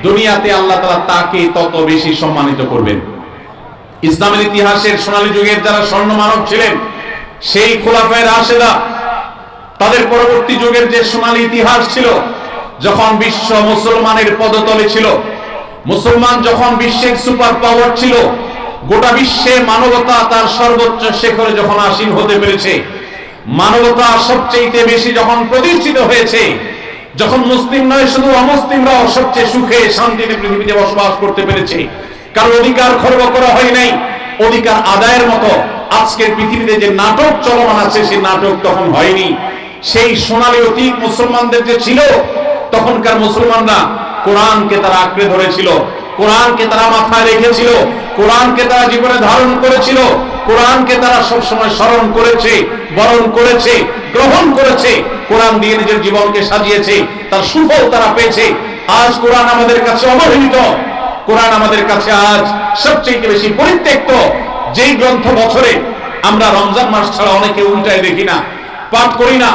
দুনিয়াতে আল্লাহ তাআলা তাকে তত বেশি সম্মানিত করবেন। ইসলামের ইতিহাসের সোনালী যুগের যারা স্বর্ণ মানব ছিলেন, সেই খোলাফায়ে রাশেদা, তাদের পরবর্তী যুগের যে সোনালী ইতিহাস ছিল, যখন বিশ্ব মুসলমানের পদতলে ছিল, মুসলমান যখন বিশ্বের সুপার পাওয়ার ছিল, গোটা বিশ্বে মানবতা তার সর্বোচ্চ শিখরে যখন আসীন হতে পেরেছে, মানবতা সবচেয়ে বেশি যখন প্রতিষ্ঠিত হয়েছে, যখন মুসলিম নয় শুধু অমুসলিমরাও সবচেয়ে সুখে শান্তিতে পৃথিবীতে বসবাস করতে পেরেছে, কারণ অধিকার খর্ব করা হয় নাই, অধিকার আদায়ের মতো আজকের পৃথিবীতে যে নাটক চলমান আছে, সেই নাটক তখন হয়নি। সেই সোনালী অতীত মুসলমানদের যে ছিল, তখনকার মুসলমানরা কোরআনকে তারা আঁকড়ে ধরেছিল, কোরআনকে তারা মাথায় রেখেছিল, কোরআনকে তারা জীবনে ধারণ করেছিল, কোরআনকে তারা সবসময় স্মরণ করেছে, বরণ করেছে, গ্রহণ করেছে, কোরআন দিয়ে নিজের জীবনকে সাজিয়েছে, তার সুফল তারা পেয়েছে। আজ কোরআন আমাদের কাছে অবহেলিত, কোরআন আমাদের কাছে আজ সবচেয়ে বেশি পরিত্যক্ত। যেই গ্রন্থ বছরে আমরা রমজান মাস ছাড়া অনেকে উল্টায় দেখি না, পাঠ করি না।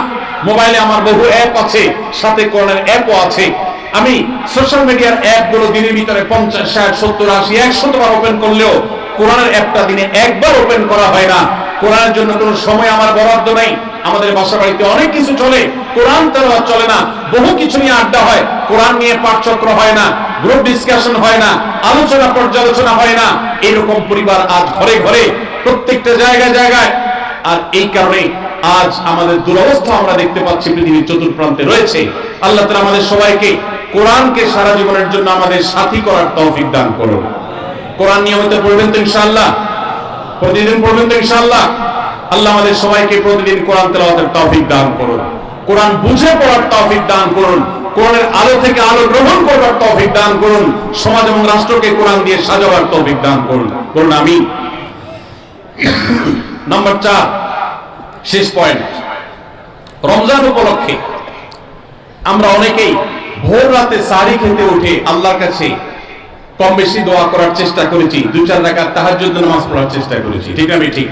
মোবাইলে আমার বহু অ্যাপ আছে, সাথে কোরআনের অ্যাপও আছে। আমি সোশ্যাল মিডিয়ার অ্যাপগুলো দিনের ভিতরে 50, 60, 70, 80, 100 বার ওপেন করলেও কোরআনের অ্যাপটা দিনে একবার ওপেন করা হয় না। কোরআনের জন্য কোনো সময় আমার বরাদ্দ নেই। আমাদের বাসা বাড়িতে অনেক কিছু চলে, কোরআন তেলাওয়াত চলে না। বহু কিছু নিয়ে আড্ডা হয়, কোরআন নিয়ে পাঠচক্র হয় না, গ্রুপ ডিসকাশন হয় না, আলোচনা পর্যালোচনা হয় না। এরকম পরিবার আজ ঘরে ঘরে, প্রত্যেকটা জায়গায় জায়গায়। আর এই কারণে আজ আমাদের দুরবস্থা আমরা দেখতে পাচ্ছি পৃথিবীর চতুর্প্রান্তে রয়েছে। আল্লাহ তাআলা আমাদের সবাইকে কোরআনকে সারা জীবনের জন্য আমাদের সাথী করার তৌফিক দান করুন। কোরআন নিয়মিত পড়বেন তো ইনশাআল্লাহ, প্রতিদিন পড়বেন তো ইনশাআল্লাহ। আল্লাহ আমাদের সবাইকে প্রতিদিন কোরআন তেলাওয়াতের তৌফিক দান করুন, কোরআন বুঝে পড়ার তৌফিক দান করুন, কোরআনের আলো থেকে আলো গ্রহণ করবার তৌফিক দান করুন, সমাজ এবং রাষ্ট্রকে কোরআন দিয়ে সাজাবার তৌফিক দান করুন। বলুন আমিন। নাম্বার 4, শেষ পয়েন্ট। রমজান উপলক্ষে আমরা অনেকেই ভোর রাতে সাহরি খেতে উঠে আল্লাহর কাছে কম বেশি দোয়া করার চেষ্টা করেছি, 2-4 রাকাত তাহাজ্জুদ নামাজ পড়ার চেষ্টা করেছি, ঠিক না? ঠিক।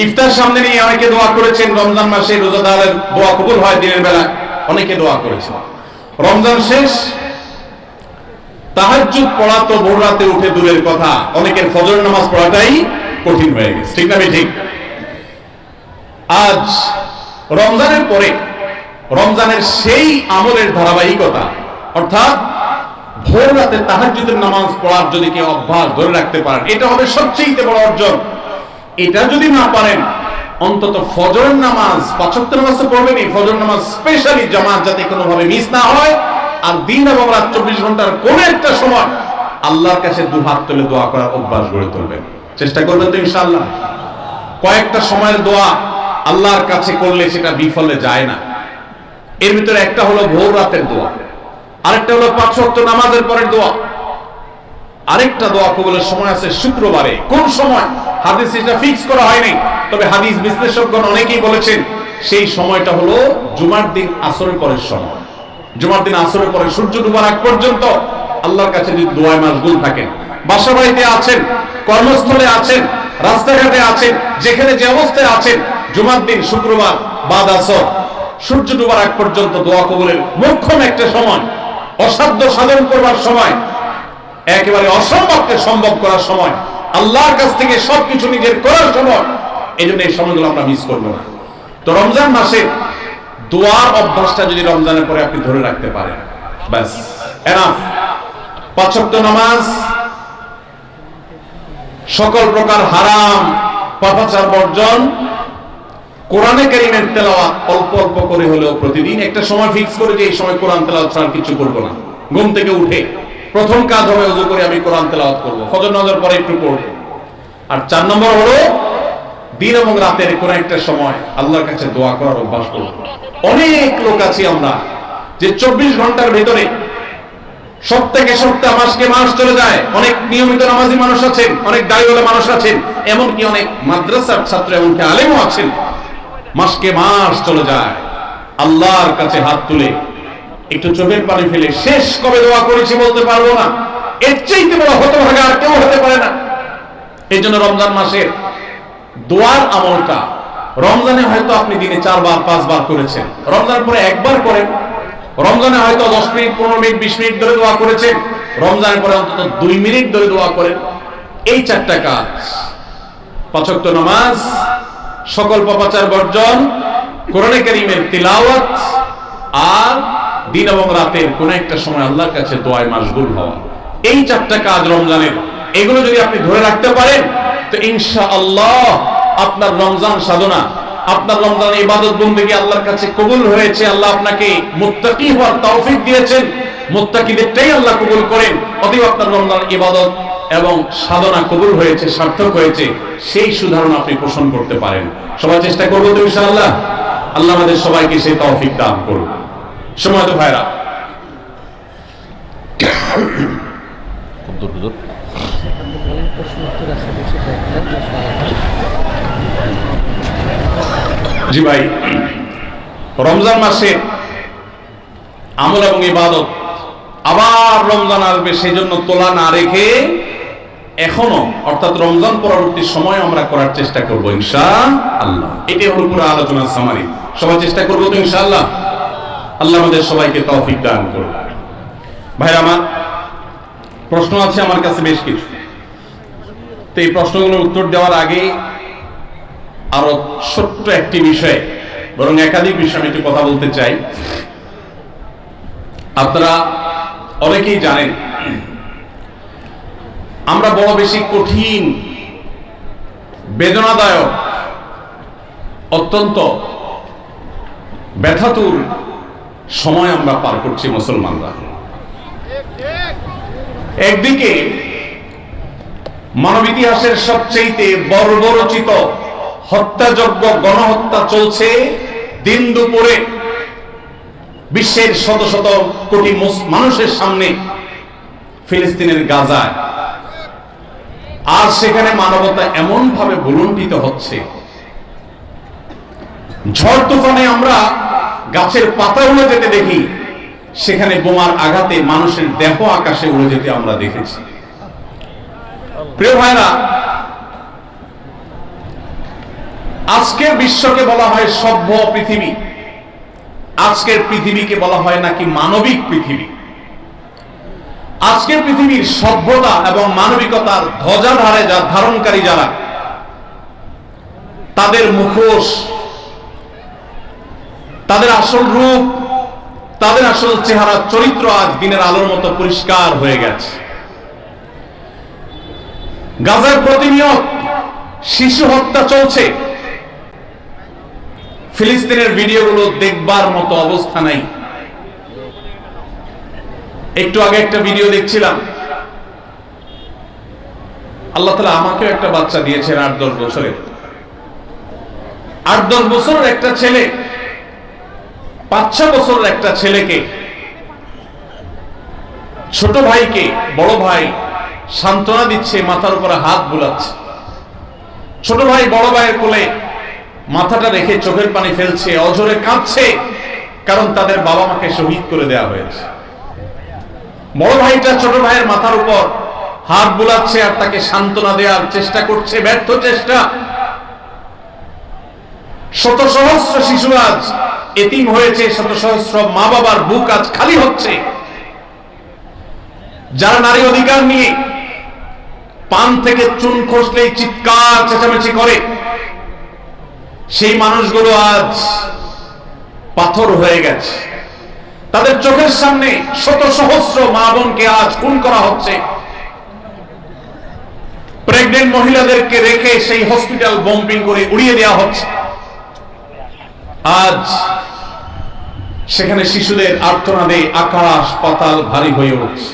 ইফতার সামনে নিয়ে অনেকে দোয়া করেছেন। রমজান মাসে রোজাদারের দোয়া কবুল হয় দিনের বেলা, অনেকে দোয়া করেছেন। রমজান শেষ, তাহাজ্জুদ পড়া তো ভোর রাতে উঠে দূরের কথা, অনেকের ফজর নামাজ পড়াটাই কঠিন হয়ে গেছে, ঠিক না? ঠিক। আজ রমজানের পরে রমজানের সেই আমলের ধারাবাহিকতা, অর্থাৎ ভোর রাতে তাহাজ্জুদের নামাজ পড়ার যদি কেউ অভ্যাস ধরে রাখতে পারেন, এটা হবে সবচেয়ে বড় অর্জন। এটা যদি না পারেন, অন্তত ফজর নামাজ, 5 ওয়াক্ত নামাজ তো পড়বেনই, ফজর নামাজ স্পেশালি জামাত যাতে কোনোভাবে মিস না হয়। আর দিন এবং রাত 24 ঘন্টার কোন একটা সময় আল্লাহর কাছে দুহাত তুলে দোয়া করার অভ্যাস গড়ে তুলবেন, চেষ্টা করবেন তো ইনশাআল্লাহ। কয়েকটা সময়ের দোয়া আল্লাহর কাছে করলে সেটা বিফলে যায় না। এর ভিতরে একটা হলো ভোর রাতের দোয়া, আরেকটা হলো 5 ওয়াক্ত নামাজের পরের দোয়া, আরেকটা দোয়া কবুলের সময় আছে শুক্রবারে। কোন সময় হাদিস এটা ফিক্স করা হয়নি, তবে হাদিস বিশ্লেষকগণ অনেকেই বলেছেন সেই সময়টা হলো জুমার দিন আসরের পরের সময়। জুমার দিন আসরের পরে সূর্য ডুবার আগ পর্যন্ত আল্লাহর কাছে যদি দোয়ায় মাশগুল থাকেন, বাসা বাড়িতে আছেন, কর্মস্থলে আছেন, রাস্তাঘাটে আছেন, যেখানে যে অবস্থায় আছেন, জুমার দিন শুক্রবার বাদ আসর সূর্য ডুবার আগ পর্যন্ত দোয়া কবুলের মোক্ষম একটা সময়, অসাধ্য সাধন করবার সময়, একেবারে অসম্ভবকে সম্ভব করার সময়, আল্লাহর কাছ থেকে সবকিছু নিজের করার সময়। এই জন্য এই সময়গুলো আমরা মিস করবো না। তো রমজান মাসে দোয়ার অভ্যাসটা যদি রমজানের পরে আপনি ধরে রাখতে পারেন, ব্যাস এনাফ। 5 ওয়াক্ত নামাজ, সকল প্রকার হারাম পাপাচার বর্জন, কোরআনে কারীমের তেলাওয়াত অল্প অল্প করে হলেও প্রতিদিন একটা সময় ফিক্স করে যে এই সময় কোরআন তেলাওয়াত ছাড়া কিছু করব না। ঘুম থেকে উঠে প্রথম কাজ হবে ওযু করে আমি কোরআন তেলাওয়াত করব, ফজর নামাজের পরে একটু পড়ব। আর 4 নম্বর হলো দিন এবং রাতের কোন একটা সময় আল্লাহর কাছে দোয়া করার অভ্যাস করব। অনেক লোক আছি আমরা যে 24 ঘন্টার ভিতরে সপ্তাহে সপ্তাহ, মাসকে মাস চলে যায়। অনেক নিয়মিত নামাজি মানুষ আছেন, অনেক দাড়িওয়ালা মানুষ আছেন, এমনকি অনেক মাদ্রাসার ছাত্র, এমনকি আলেমও আছেন। মাসকে মাস চলে যায়, আল্লাহর কাছে হাত তুলে একটু চোখের পানি ফেলে শেষ কবে দোয়া করেছি বলতে পারবো না। এর চাইতে বড় হতভাগা আর কেউ হতে পারে না। এই জন্য রমজান মাসের দোয়ার আমলটা, রমজানে হয়তো আপনি দিনে 4 বার 5 বার করেছেন, রমজান পরে একবার করেন। রমজানে হয়তো 10 মিনিট 15 মিনিট 20 মিনিট ধরে দোয়া করেছেন, রমজানের পরে অন্তত 2 মিনিট ধরে দোয়া করেন। এই 4টা কাজ, 5 ওয়াক্ত নামাজ, সকল পাপাচার বর্জন, কোরআনে কারীমের তিলাওয়াত, আর দিন এবং রাতের কোন একটা সময় আল্লাহর কাছে দোয়ায় মাশগুল হওয়া, এই 4টা কাজ রমজানের, এগুলো যদি আপনি ধরে রাখতে পারেন তো ইনশাআল্লাহ আপনার রমজান সাধনা, আপনার রমজান ইবাদত বন্দেগী আল্লাহর কাছে কবুল হয়েছে। আল্লাহ আপনাকে মুত্তাকি হওয়ার তৌফিক দিয়েছেন, মুত্তাকিদেরটাই আল্লাহ কবুল করেন। অতএব আপনার রমজান ইবাদত এবং সাধনা কবুল হয়েছে, সার্থক হয়েছে, সেই সুধারণা আপনি পোষণ করতে পারেন। সবাই চেষ্টা করবো তো ইনশাআল্লাহ। আল্লাহ আমাদের সবাইকে সেই তৌফিক দান করুন। সময় তো ভাইরা, জি ভাই, রমজান মাসে আমল এবং ইবাদত, আবার রমজান আসবে, সেই জন্য তোলা না রেখে এখনো, অর্থাৎ রমজান পরবর্তী সময় আমরা করার চেষ্টা করবো ইনশাআল্লাহ। এটাই হলো পুরো আলোচনার সামারি। সবাই চেষ্টা করবো তো ইনশাআল্লাহ। আল্লাহ আমাদের সবাইকে তৌফিক দান করুন। ভাইরা আমার, প্রশ্ন আছে আমার কাছে বেশ কিছু, তো এই প্রশ্নগুলোর উত্তর দেওয়ার আগে আরো ছোট্ট একটি বিষয়, বরং একাধিক বিষয় আমি একটু কথা বলতে চাই। আপনারা অনেকেই জানেন আমরা বড় বেশি কঠিন, বেদনাদায়ক, অত্যন্ত ব্যথাতুর সময় আমরা পার করছি মুসলমানরা। একদিকে মানব ইতিহাসের সবচেয়ে বর্বরচিত হত্যাযজ্ঞ, গণহত্যা চলছে দিন দুপুরে বিশ্বের শত শত কোটি মানুষের সামনে ফিলিস্তিনের গাজায়। আর সেখানে মানবতা এমন ভাবে ভুলুণ্ঠিত হচ্ছে, ঝড় তুফানে আমরা গাছের পাতা উড়ে যেতে দেখি, সেখানে বোমার আঘাতে মানুষের দেহ আকাশে উড়ে যেতে আমরা দেখেছি। প্রিয় ভাইরা, আজকের বিশ্বকে বলা হয় সভ্য পৃথিবী, আজকের পৃথিবীকে বলা হয় নাকি মানবিক পৃথিবী। আজকের পৃথিবীর সভ্যতা এবং মানবিকতার ধ্বজাধারে ধারণকারী যারা, তাদের মুখোশ, তাদের আসল রূপ, তাদের আসল চেহারা, চরিত্র আজ দিনের আলোর মতো পরিষ্কার হয়ে গেছে। গাজায় প্রতিনিয়ত শিশু হত্যা চলছে, ফিলিস্তিনের ভিডিওগুলো দেখবার মতো অবস্থা নাই। একটু আগে একটা ভিডিও দেখছিলাম, আল্লাহ তাআলা আমাকেও একটা বাচ্চা দিয়েছেন 8-10 বছরের। 8-10 বছরের একটা ছেলে 5-6 বছরের একটা ছেলেকে, ছোট ভাইকে বড় ভাই সান্ত্বনা দিচ্ছে, মাথার উপরে হাত বুলাচ্ছে। ছোট ভাই বড় ভাইয়ের কোলে মাথাটা রেখে চোখের পানি ফেলছে, অঝরে কাঁদছে, কারণ তাদের বাবা মাকে শহীদ করে দেওয়া হয়েছে। বড় ভাইটা ছোট ভাইয়ের মাথার উপর হাত বুলাচ্ছে আর তাকে সান্ত্বনা দেওয়ার চেষ্টা করছে, ব্যর্থ চেষ্টা। শত সহস্র শিশু আজ এতিম হয়েছে, শত সহস্র মা বাবার বুক আজ খালি হচ্ছে। যারা নারী অধিকার নিয়ে পান থেকে চুন খসলেই চিৎকার চেঁচামেচি করে, সেই মানুষগুলো আজ পাথর হয়ে গেছে। তাদের চোখের সামনে শত সহস্র মা বোনকে আজ খুন করা হচ্ছে। প্রেগনেন্ট মহিলাদেরকে রেখে সেই হসপিটাল বম্বিং করে উড়িয়ে দেওয়া হচ্ছে। আজ সেখানে শিশুদের আর্তনাদে আকাশ পাতাল ভারী হয়ে উঠছে।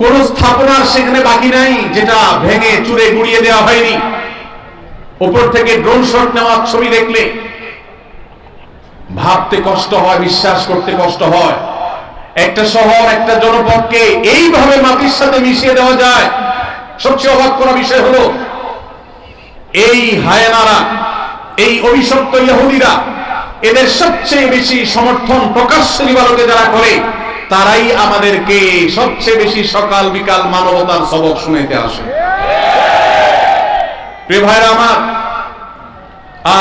কোন স্থাপনার সেখানে বাকি নাই যেটা ভেঙে চুরে গুড়িয়ে দেওয়া হয়নি। উপর থেকে ড্রোন শট নেওয়ার ছবি দেখলে ভাবতে কষ্ট হয়, বিশ্বাস করতে কষ্ট হয়। একটা শহর, একটা জনপদকে এইভাবে মাটির সাথে মিশিয়ে দেওয়া যায়। সবচেয়ে অবাক করা বিষয় হলো এই হায়নারা, এই অভিশপ্ত ইহুদিরা, এদের সবচেয়ে বেশি সমর্থন প্রকাশ্য দিবালোকে যারা করে, তারাই আমাদেরকে সবচেয়ে বেশি সকাল বিকাল মানবতার সবক শুনাইতে আসে। প্রিয় ভাইরা আমার,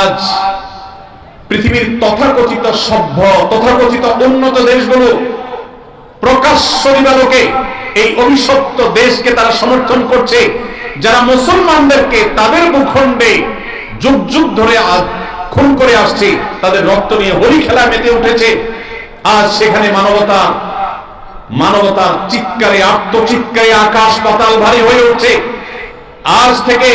আজ পৃথিবীর তথাকথিত সভ্য, তথাকথিত উন্নত দেশগুলো প্রকাশ্য দিবালোকে এই অভিশপ্ত দেশকে তারা সমর্থন করছে, যারা মুসলমানদেরকে তাদের ভূখণ্ডে যুগ যুগ ধরে খুন করে আসছে, তাদের রক্ত নিয়ে হোলি খেলা মেতে উঠেছে। আজ সেখানে মানবতার চিৎকারে, আত্মচিৎকারে আকাশ পাতাল ভারী হয়ে উঠছে। আজ থেকে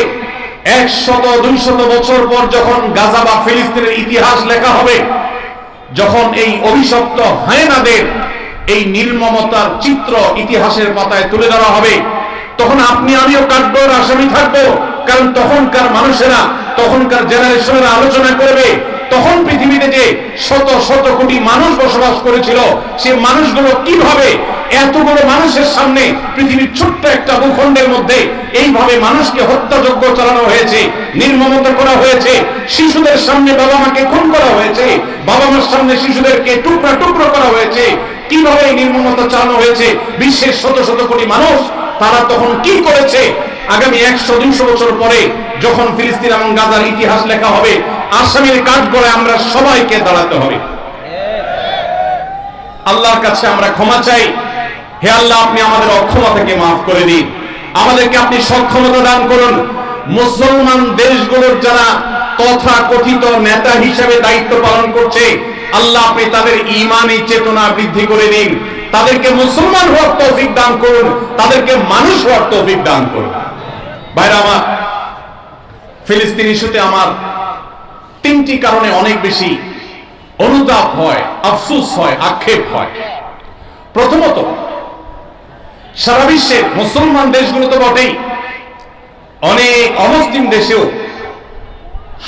100-200 বছর পর যখন গাজা বা ফিলিস্তিনের ইতিহাস লেখা হবে, যখন এই অভিশপ্ত হায়নাদের এই নির্মমতার চিত্র ইতিহাসের পাতায় তুলে ধরা হবে, তখন আপনি আমিও কাঠগড় আসামি থাকবো। কারণ তখনকার মানুষেরা, তখনকার জেনারেশনেরা আলোচনা করবে, তখন পৃথিবীতে যে শত শত কোটি মানুষ বসবাস করেছিল, সে মানুষগুলো কিভাবে এতগুলো মানুষের সামনে পৃথিবীর ছোট্ট একটা ভূখণ্ডের মধ্যে এইভাবে মানুষকে হত্যাযজ্ঞ চালানো হয়েছে, নির্মমতা করা হয়েছে, শিশুদের সামনে বাবা মাকে খুন করা হয়েছে, বাবা মার সামনে শিশুদেরকে টুকরা টুকরো করা হয়েছে, কিভাবে এই নির্মমতা চালানো হয়েছে, বিশ্বের শত শত কোটি মানুষ তারা তখন কি করেছে। আগামী 100-200 বছর পরে যখন ফিলিস্তিন এবং গাজার ইতিহাস লেখা হবে, আসামির কাঠগড়ে আমরা সবাইকে দাঁড়াতে হবে। আল্লাহর কাছে আমরা ক্ষমা চাই। হে আল্লাহ, আপনি আমাদের অক্ষমতাকে মাফ করে দিন, আমাদেরকে আপনি সক্ষমতা দান করুন। মুসলমান দেশগুলোর যারা তথাকথিত নেতা হিসেবে দায়িত্ব পালন করছে, আল্লাহ আপনি তাদের ঈমানি চেতনা বৃদ্ধি করে দিন, তাদেরকে মুসলমান হওয়ার তৌফিক দান করুন, তাদেরকে মানুষ হওয়ার তৌফিক দান করুন। ভাইরা আমার, ফিলিস্তিন ইস্যুতে আমার 3টি কারণে অনেক বেশি অনুতাপ হয়, আফসোস হয়, আক্ষেপ হয়। প্রথমত, সারা বিশ্বের মুসলমান দেশগুলো তো বটেই, অনেক অমুসলিম দেশেও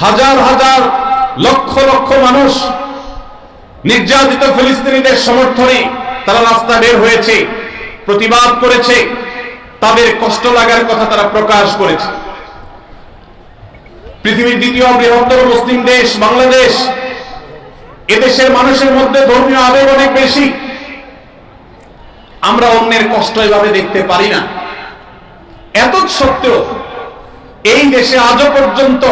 হাজার হাজার লক্ষ লক্ষ মানুষ নির্যাতিত ফিলিস্তিনিদের সমর্থনে তারা রাস্তা বের হয়েছে, প্রতিবাদ করেছে, তাদের কষ্ট লাগার কথা তারা প্রকাশ করেছে। পৃথিবীর দ্বিতীয় বৃহত্তর মুসলিম দেশ বাংলাদেশ, এদেশের মানুষের মধ্যে ধর্মীয় আবেগ অনেক বেশি। আমরা অন্যের কষ্ট এভাবে দেখতে পারি না। এত সত্ত্বেও এই দেশে আজও পর্যন্ত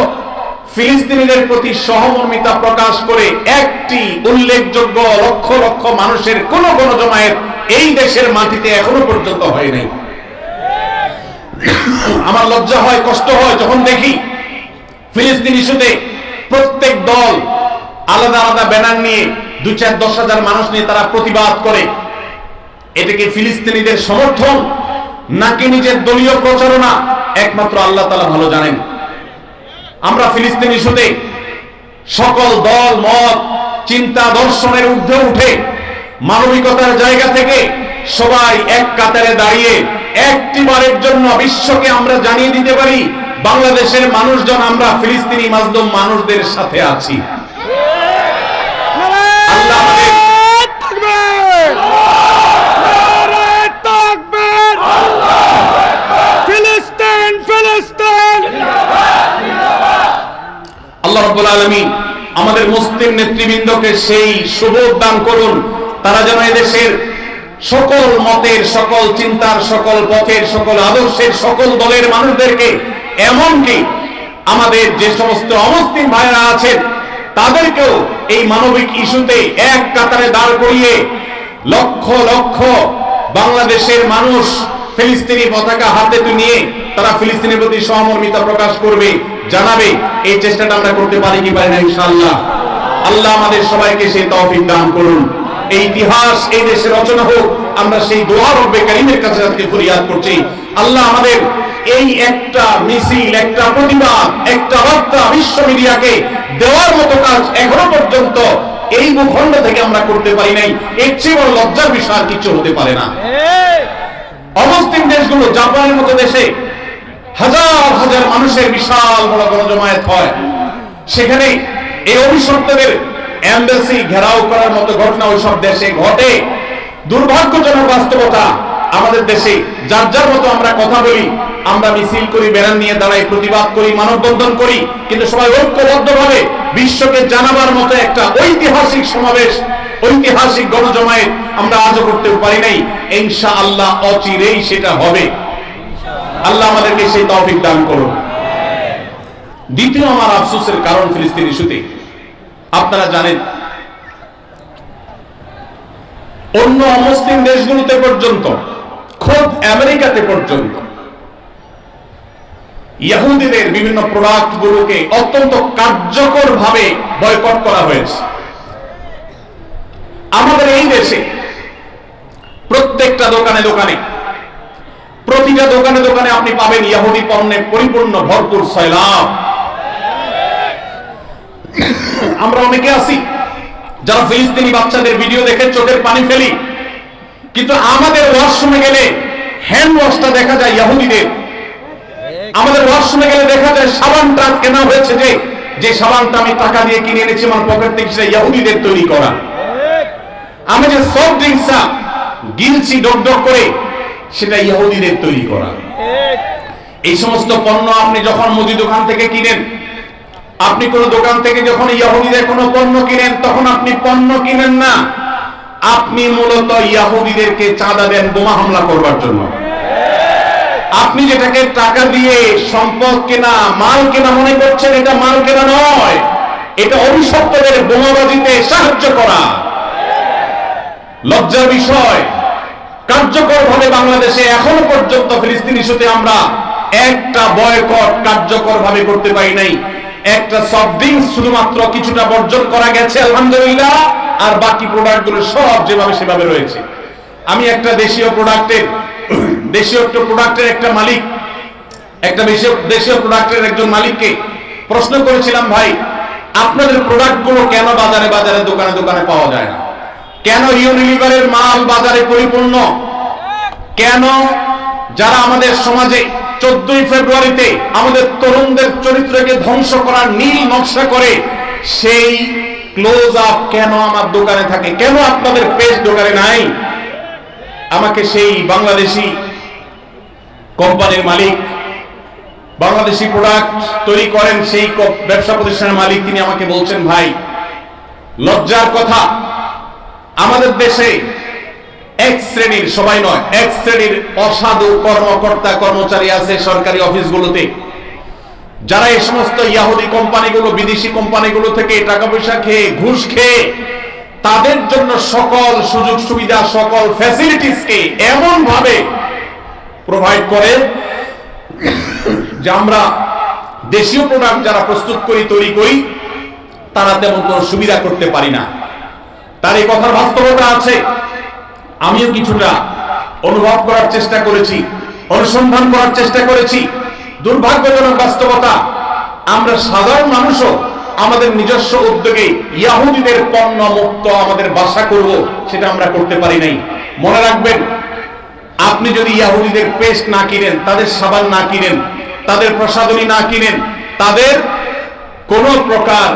ফিলিস্তিনিদের প্রতি সহমর্মিতা প্রকাশ করে একটি উল্লেখযোগ্য লক্ষ লক্ষ মানুষের কোন জমায়েত এই দেশের মাটিতে এখনো পর্যন্ত হয় নাই। আমার লজ্জা হয়, কষ্ট হয় যখন দেখি ফিলিস্তিন ইস্যুতে প্রত্যেক দল আলাদা আলাদা ব্যানার নিয়ে 2-4-10 হাজার মানুষ নিয়ে তারা প্রতিবাদ করে। এটা কি ফিলিস্তিনিদের সমর্থন নাকি নিজের দলীয় প্রচারণা? একমাত্র আল্লাহ তাআলা ভালো জানেন। আমরা ফিলিস্তিন ইস্যুতে সকল দল মত চিন্তা দর্শনের ঊর্ধ্বে উঠে মানবিকতার জায়গা থেকে সবাই এক কাতারে দাঁড়িয়ে একটিবারের জন্য বিশ্বকে আমরা জানিয়ে দিতে পারি, বাংলাদেশের মানুষজন আমরা ফিলিস্তিনি মাজলুম মানুষদের সাথে আছি। আল্লাহ আমাদের আল্লাহ রাব্বুল আলামিন আমাদের মুসলিম নেতৃবৃন্দকে সেই সুবোধ দান করুন, তারা যেন এদেশের সকল মতের, সকল চিন্তার, সকল পথের, সকল আদর্শের, সকল দলের মানুষদেরকে, এমনকি আমাদের যে সমস্ত অমুসলিম ভাইরা আছেন তাদেরকেও এই মানবিক ইস্যুতে এক কাতারে দাঁড় করিয়ে লক্ষ লক্ষ বাংলাদেশের মানুষ ফিলিস্তিনি পতাকা হাতে নিয়ে তারা ফিলিস্তিনের প্রতি সহমর্মিতা প্রকাশ করবে, জানাবে। এই চেষ্টাটা আমরা করতে পারি কি পারি না? ইনশাআল্লাহ। আল্লাহ আমাদের সবাইকে সেই তৌফিক দান করুন। এই ইতিহাস এই দেশে রচনা হোক, আমরা সেই দোয়া রব্বে কারীমের কাছে আজকে ফরিয়াদ করছি। আল্লাহ আমাদের এই একটা মিছিল, একটা প্রতিবাদ, একটা বার্তা বিশ্ব মিডিয়াকে দেওয়ার মতো কাজ এখনো পর্যন্ত এই ভূখণ্ড থেকে আমরা করতে পারি নাই। এর চেয়ে বড় লজ্জার বিষয় আর কিছু হতে পারে না। অমুসলিম দেশগুলো, জাপানের মতো দেশে হাজার হাজার মানুষের বিশাল বড় গণজমায়েত হয়, সেখানে এই অভিশপ্তদের এমবাসি ঘেরাও করার মতো ঘটনা ওই সব দেশে ঘটে। দুর্ভাগ্যজনক বাস্তবতা, আমাদের দেশে যার যার মতো আমরা কথা বলি, আমরা মিছিল করি, ব্যানার নিয়ে দাঁড়াই, প্রতিবাদ করি, মানববন্ধন করি, কিন্তু সবাই ঐক্যবদ্ধভাবে বিশ্বকে জানাবার মতো একটা ঐতিহাসিক সমাবেশ, ঐতিহাসিক গণজমায়েত আমরা আজও করতে পারি নাই। ইনশাআল্লাহ অচিরেই সেটা হবে। আল্লাহ আমাদেরকে সেই তৌফিক দান করুন। দ্বিতীয় আমার আফসোসের কারণ ফিলিস্তিন ইস্যুতে, আপনারা জানেন অন্য অমুসলিম দেশগুলোতে পর্যন্ত, খোদ আমেরিকাতে পর্যন্ত ইহুদিদের বিভিন্ন প্রোডাক্ট গুলোকে অত্যন্ত কার্যকর ভাবে বয়কট করা হয়েছে। আমাদের এই দেশে প্রত্যেকটা দোকানে দোকানে, প্রতিটা দোকানে দোকানে আপনি পাবেন ইহুদি পণ্যে পরিপূর্ণ ভরপুর সয়লাব। আমরা অনেকে আছি যারা ফিলিস্তিনি বাচ্চাদের ভিডিও দেখে চোখের পানি ফেলি, কিন্তু আমাদের ওয়াশরুমে গেলে হ্যান্ড ওয়াশটা দেখা যায় ইহুদিদের। আমাদের ওয়াশরুমে গেলে দেখা যায় সাবানটা কেনা হয়েছে, যে সাবানটা আমি টাকা দিয়ে কিনে এনেছি আমার পকেট থেকে, সেটা ইহুদিদের তৈরি করা। আমি যে সফট ড্রিঙ্কসটা গিলছি ডক ডক করে, সেটা ইহুদিদের তৈরি করা। এই সমস্ত পণ্য আপনি যখন মুদি দোকান থেকে কিনেন, আপনি কোন দোকান থেকে যখন ইহুদিদের কোনো পণ্য কিনেন, তখন আপনি পণ্য কিনেন না, আপনি মূলত ইহুদিদেরকে চাঁদা দেন বোমা হামলা করবার জন্য। আপনি যেটাকে টাকা দিয়ে সম্পদ কেনা, মাল কেনা মনে করছেন, এটা মাল কেনা নয়, এটা অভিশপ্তদের বোমাবাজিতে সাহায্য করা। লজ্জার বিষয়, কার্যকর ভাবে বাংলাদেশে এখনো পর্যন্ত ফিলিস্তিন ইস্যুতে আমরা একটা বয়কট কার্যকর ভাবে করতে পারি নাই। একটা সফট ড্রিঙ্কস শুধুমাত্র কিছুটা বর্জন করা গেছে আলহামদুলিল্লাহ, আর বাকি প্রোডাক্ট গুলো সব যেভাবে সেভাবে রয়েছে। আমি একটা দেশীয় প্রোডাক্টের একটা মালিক, একটা দেশীয় প্রোডাক্টের একজন মালিককে প্রশ্ন করেছিলাম, ভাই আপনাদের প্রোডাক্ট গুলো কেন বাজারে বাজারে দোকানে দোকানে পাওয়া যায় না? কেন ইউনিলিভারের মাল বাজারে পরিপূর্ণ? কেন যারা আমাদের সমাজে 14ই ফেব্রুয়ারিতে আমাদের তরুণদের চরিত্রকে ধ্বংস করার নীল নকশা করে, সেই ক্লোজ আপ কেন আমার দোকানে থাকে? কেন আপনাদের পেজ দোকানে নাই? আমাকে সেই বাংলাদেশি কোম্পানির মালিক, বাংলাদেশি প্রোডাক্ট তৈরি করেন সেই ব্যবসা প্রতিষ্ঠানের মালিক, তিনি আমাকে বলছেন, ভাই লজ্জার কথা, আমাদের দেশে এক শ্রেণীর, সবাই নয়, এক শ্রেণীর অসাধু কর্মকর্তা কর্মচারী আছে সরকারি অফিসগুলোতে, যারা এই সমস্ত ইহুদি কোম্পানিগুলো, বিদেশি কোম্পানিগুলো থেকে টাকা পয়সা খেয়ে, ঘুষ খেয়ে, তাদের জন্য সকল সুযোগ সুবিধা, সকল ফ্যাসিলিটিসকে এমন ভাবে প্রোভাইড করে যে আমরা দেশীয় প্রোডাক্ট যারা প্রস্তুত করি, তৈরি করি, তারা তেমন কোনো সুবিধা করতে পারি না। তার এই কথার বাস্তবতা আছে, আমিও কিছুটা অনুভব করার চেষ্টা করেছি, অনুসন্ধান করার চেষ্টা করেছি। দুর্ভাগ্যজনক বাস্তবতা, আমরা সাধারণ মানুষও আমাদের নিজস্ব উদ্যোগে ইহুদিদের পণ্য মুক্ত আমাদের বাসা করব, সেটা আমরা করতে পারি নাই। মনে রাখবেন, আপনি যদি ইহুদিদের পেস্ট না কিনেন, তাদের সাবান না কিনেন, তাদের প্রসাধনী না কিনেন, তাদের কোন প্রকার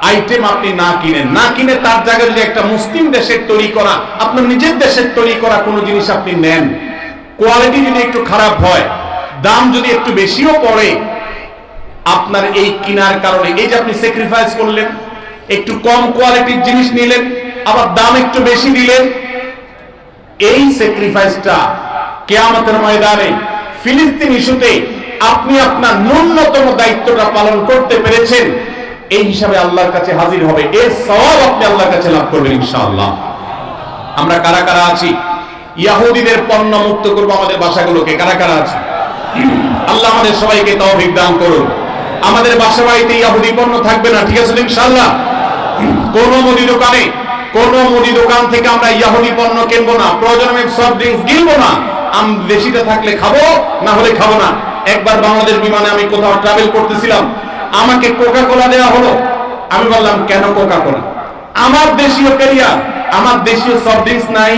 আইটেম আপনি না কিনে তার জায়গায় যদি একটা মুসলিম দেশের তৈরি করা, আপনার নিজের দেশের তৈরি করা কোনো জিনিস আপনি নেন, কোয়ালিটি যদি একটু খারাপ হয়, দাম যদি একটু বেশিও পড়ে, আপনার এই কিনার কারণে, এই যে আপনি স্যাক্রিফাইস করলেন, একটু কম কোয়ালিটির জিনিস নিলেন, আবার দাম একটু বেশি দিলেন, এই স্যাক্রিফাইসটা কিয়ামতের ময়দানে ফিলিস্তিন ইস্যুতে আপনি আপনার ন্যূনতম দায়িত্বটা পালন করতে পেরেছেন, এই হিসাবে আল্লাহর কাছে হাজির হবে, এর সওয়াব আপনি আল্লাহর কাছে লাভ করবেন ইনশাআল্লাহ। আমরা কারা কারা আছি ইহুদিদের পণ্য মুক্ত করব আমাদের বাসাগুলোকে? কারা কারা আছি? আল্লাহ আমাদের সবাইকে তৌফিক দান করুন। আমাদের বাসা বাড়িতে ইহুদি পণ্য থাকবে না, ঠিক আছে ইনশাআল্লাহ? কোন মুদি দোকানে কোন মুদি দোকান থেকে আমরা ইহুদি পণ্য কিনবো না, প্রয়োজন আমি সফট ড্রিঙ্কস কিনবো না। দেশিটা থাকলে খাবো, না হলে খাবো না। একবার বাংলাদেশ বিমানে আমি কোথাও ট্রাভেল করতেছিলাম, আমাকে কোকা কোলা দেওয়া হলো। আমি বললাম কেন কোকা কোলা? আমার দেশীয় ক্যারিয়ার, আমার দেশীয় সফট ড্রিঙ্কস নাই,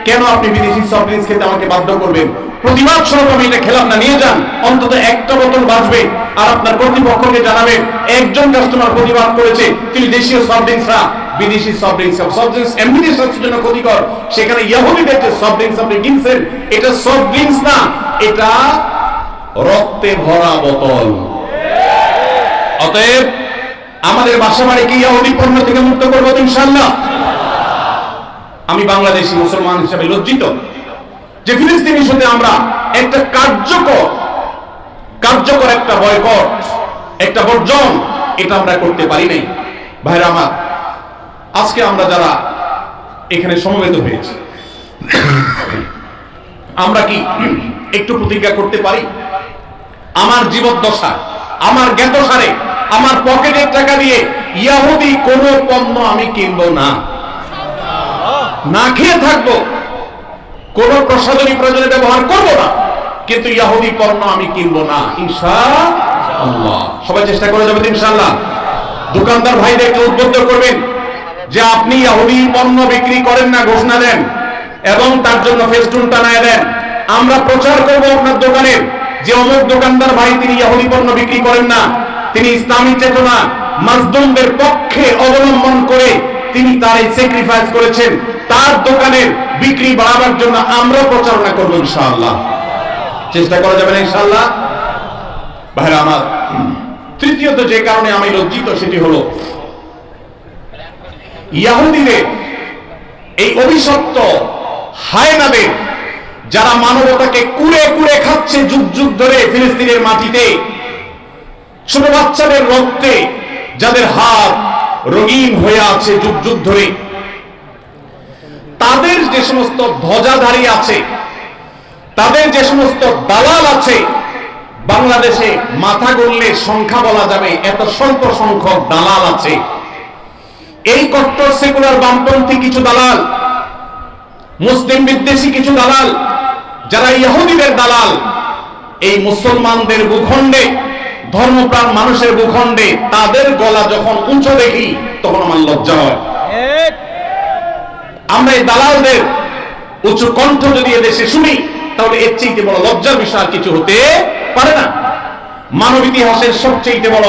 কেন আপনি বিদেশি সফট ড্রিঙ্কস খেতে আমাকে বাধ্য করবেন? প্রতিবাদ স্বরূপ আমি এটা খেলাম না, নিয়ে যান, অন্তত একটা বোতল বাঁচবে। আর আপনার কর্তৃপক্ষকে জানাবেন একজন কাস্টমার প্রতিবাদ করেছে তিনি দেশীয় সফট ড্রিঙ্কস না বিদেশি সফট ড্রিঙ্কস এমনিতে স্বাস্থ্যের জন্য ক্ষতিকর, সেখানে ইহুদিদের যে সফট ড্রিঙ্কস আপনি কিনছেন এটা সফট ড্রিঙ্কস না, এটা রক্তে ভরা বোতল। অতএব আমাদের বাসা বাড়িকে ইহুদি পণ্য থেকে মুক্ত করবো ইনশাআল্লাহ। আমি বাংলাদেশি মুসলমান হিসেবে লজ্জিত যে ফিলিস্তিন ইস্যুতে আমরা একটা কার্যকর একটা বয়কট, একটা বর্জন, এটা আমরা করতে পারি নাই। ভাইরা আমার, আজকে আমরা যারা এখানে সমবেত হয়েছি, আমরা কি একটু প্রতিজ্ঞা করতে পারি আমার জীবদ্দশা, আমার জ্ঞাতসারে, আমার পকেটের টাকা দিয়ে ইহুদি কোন পণ্য আমি কিনবো না, না খেয়ে থাকবো, কোন প্রসাধনী প্রয়োজনে ব্যবহার করবো না, কিন্তু ইহুদি পণ্য আমি কিনবো না ইনশাআল্লাহ। সবাই চেষ্টা করে যাবেন ইনশাআল্লাহ। দোকানদার ভাইদেরকে উদ্বুদ্ধ করবেন যে আপনি ইহুদি পণ্য বিক্রি করেন না, ঘোষণা দেন এবং তার জন্য ফেস্টুন টানায় দেন। আমরা প্রচার করব আপনার দোকানের যে অমুক দোকানদার ভাই তিনি ইহুদি পণ্য বিক্রি করেন না, তিনি ইসলামী চেতনা মাজলুমদের পক্ষে অবলম্বন করে তিনি তার এই স্যাক্রিফাইস করেছেন, তার দোকানের বিক্রি বাড়াবার জন্য আমরা প্রচারণা করব ইনশাআল্লাহ। চেষ্টা করা যাবে না ইনশাআল্লাহ। ভাইরা আমার, তৃতীয়ত যে কারণে আমি লজ্জিত সেটি হলো ইহুদিদের এই অভিশপ্ত হায়নাদের, যারা মানবতাকে কুড়ে কুড়ে খাচ্ছে যুগ যুগ ধরে ফিলিস্তিনের মাটিতে, ছোট বাচ্চাদের রক্তে যাদের হাত রঙিন হয়ে আছে যুগ যুগ ধরে, তাদের যে সমস্ত ধ্বজাধারী আছে, তাদের যে সমস্ত দালাল আছে, বাংলাদেশে মাথা গুনলে সংখ্যা বলা যাবে এত স্বল্প সংখ্যক দালাল আছে। এই কট্টর সেকুলার বামপন্থী কিছু দালাল, মুসলিম বিদ্বেষী কিছু দালাল, যারা ইহুদিদের দালাল, এই মুসলমানদের ভূখণ্ডে, ধর্মপ্রাণ মানুষের ভূখণ্ডে তাদের গলা যখন উঁচু দেখি তখন আমার লজ্জা হয়। আমরা এই দালালদের উচ্চ কণ্ঠ যদি এদেশে শুনি তাহলে এর চেয়ে বড় লজ্জার বিষয় আর কিছু হতে পারে না। মানব ইতিহাসের সবচেয়ে বড়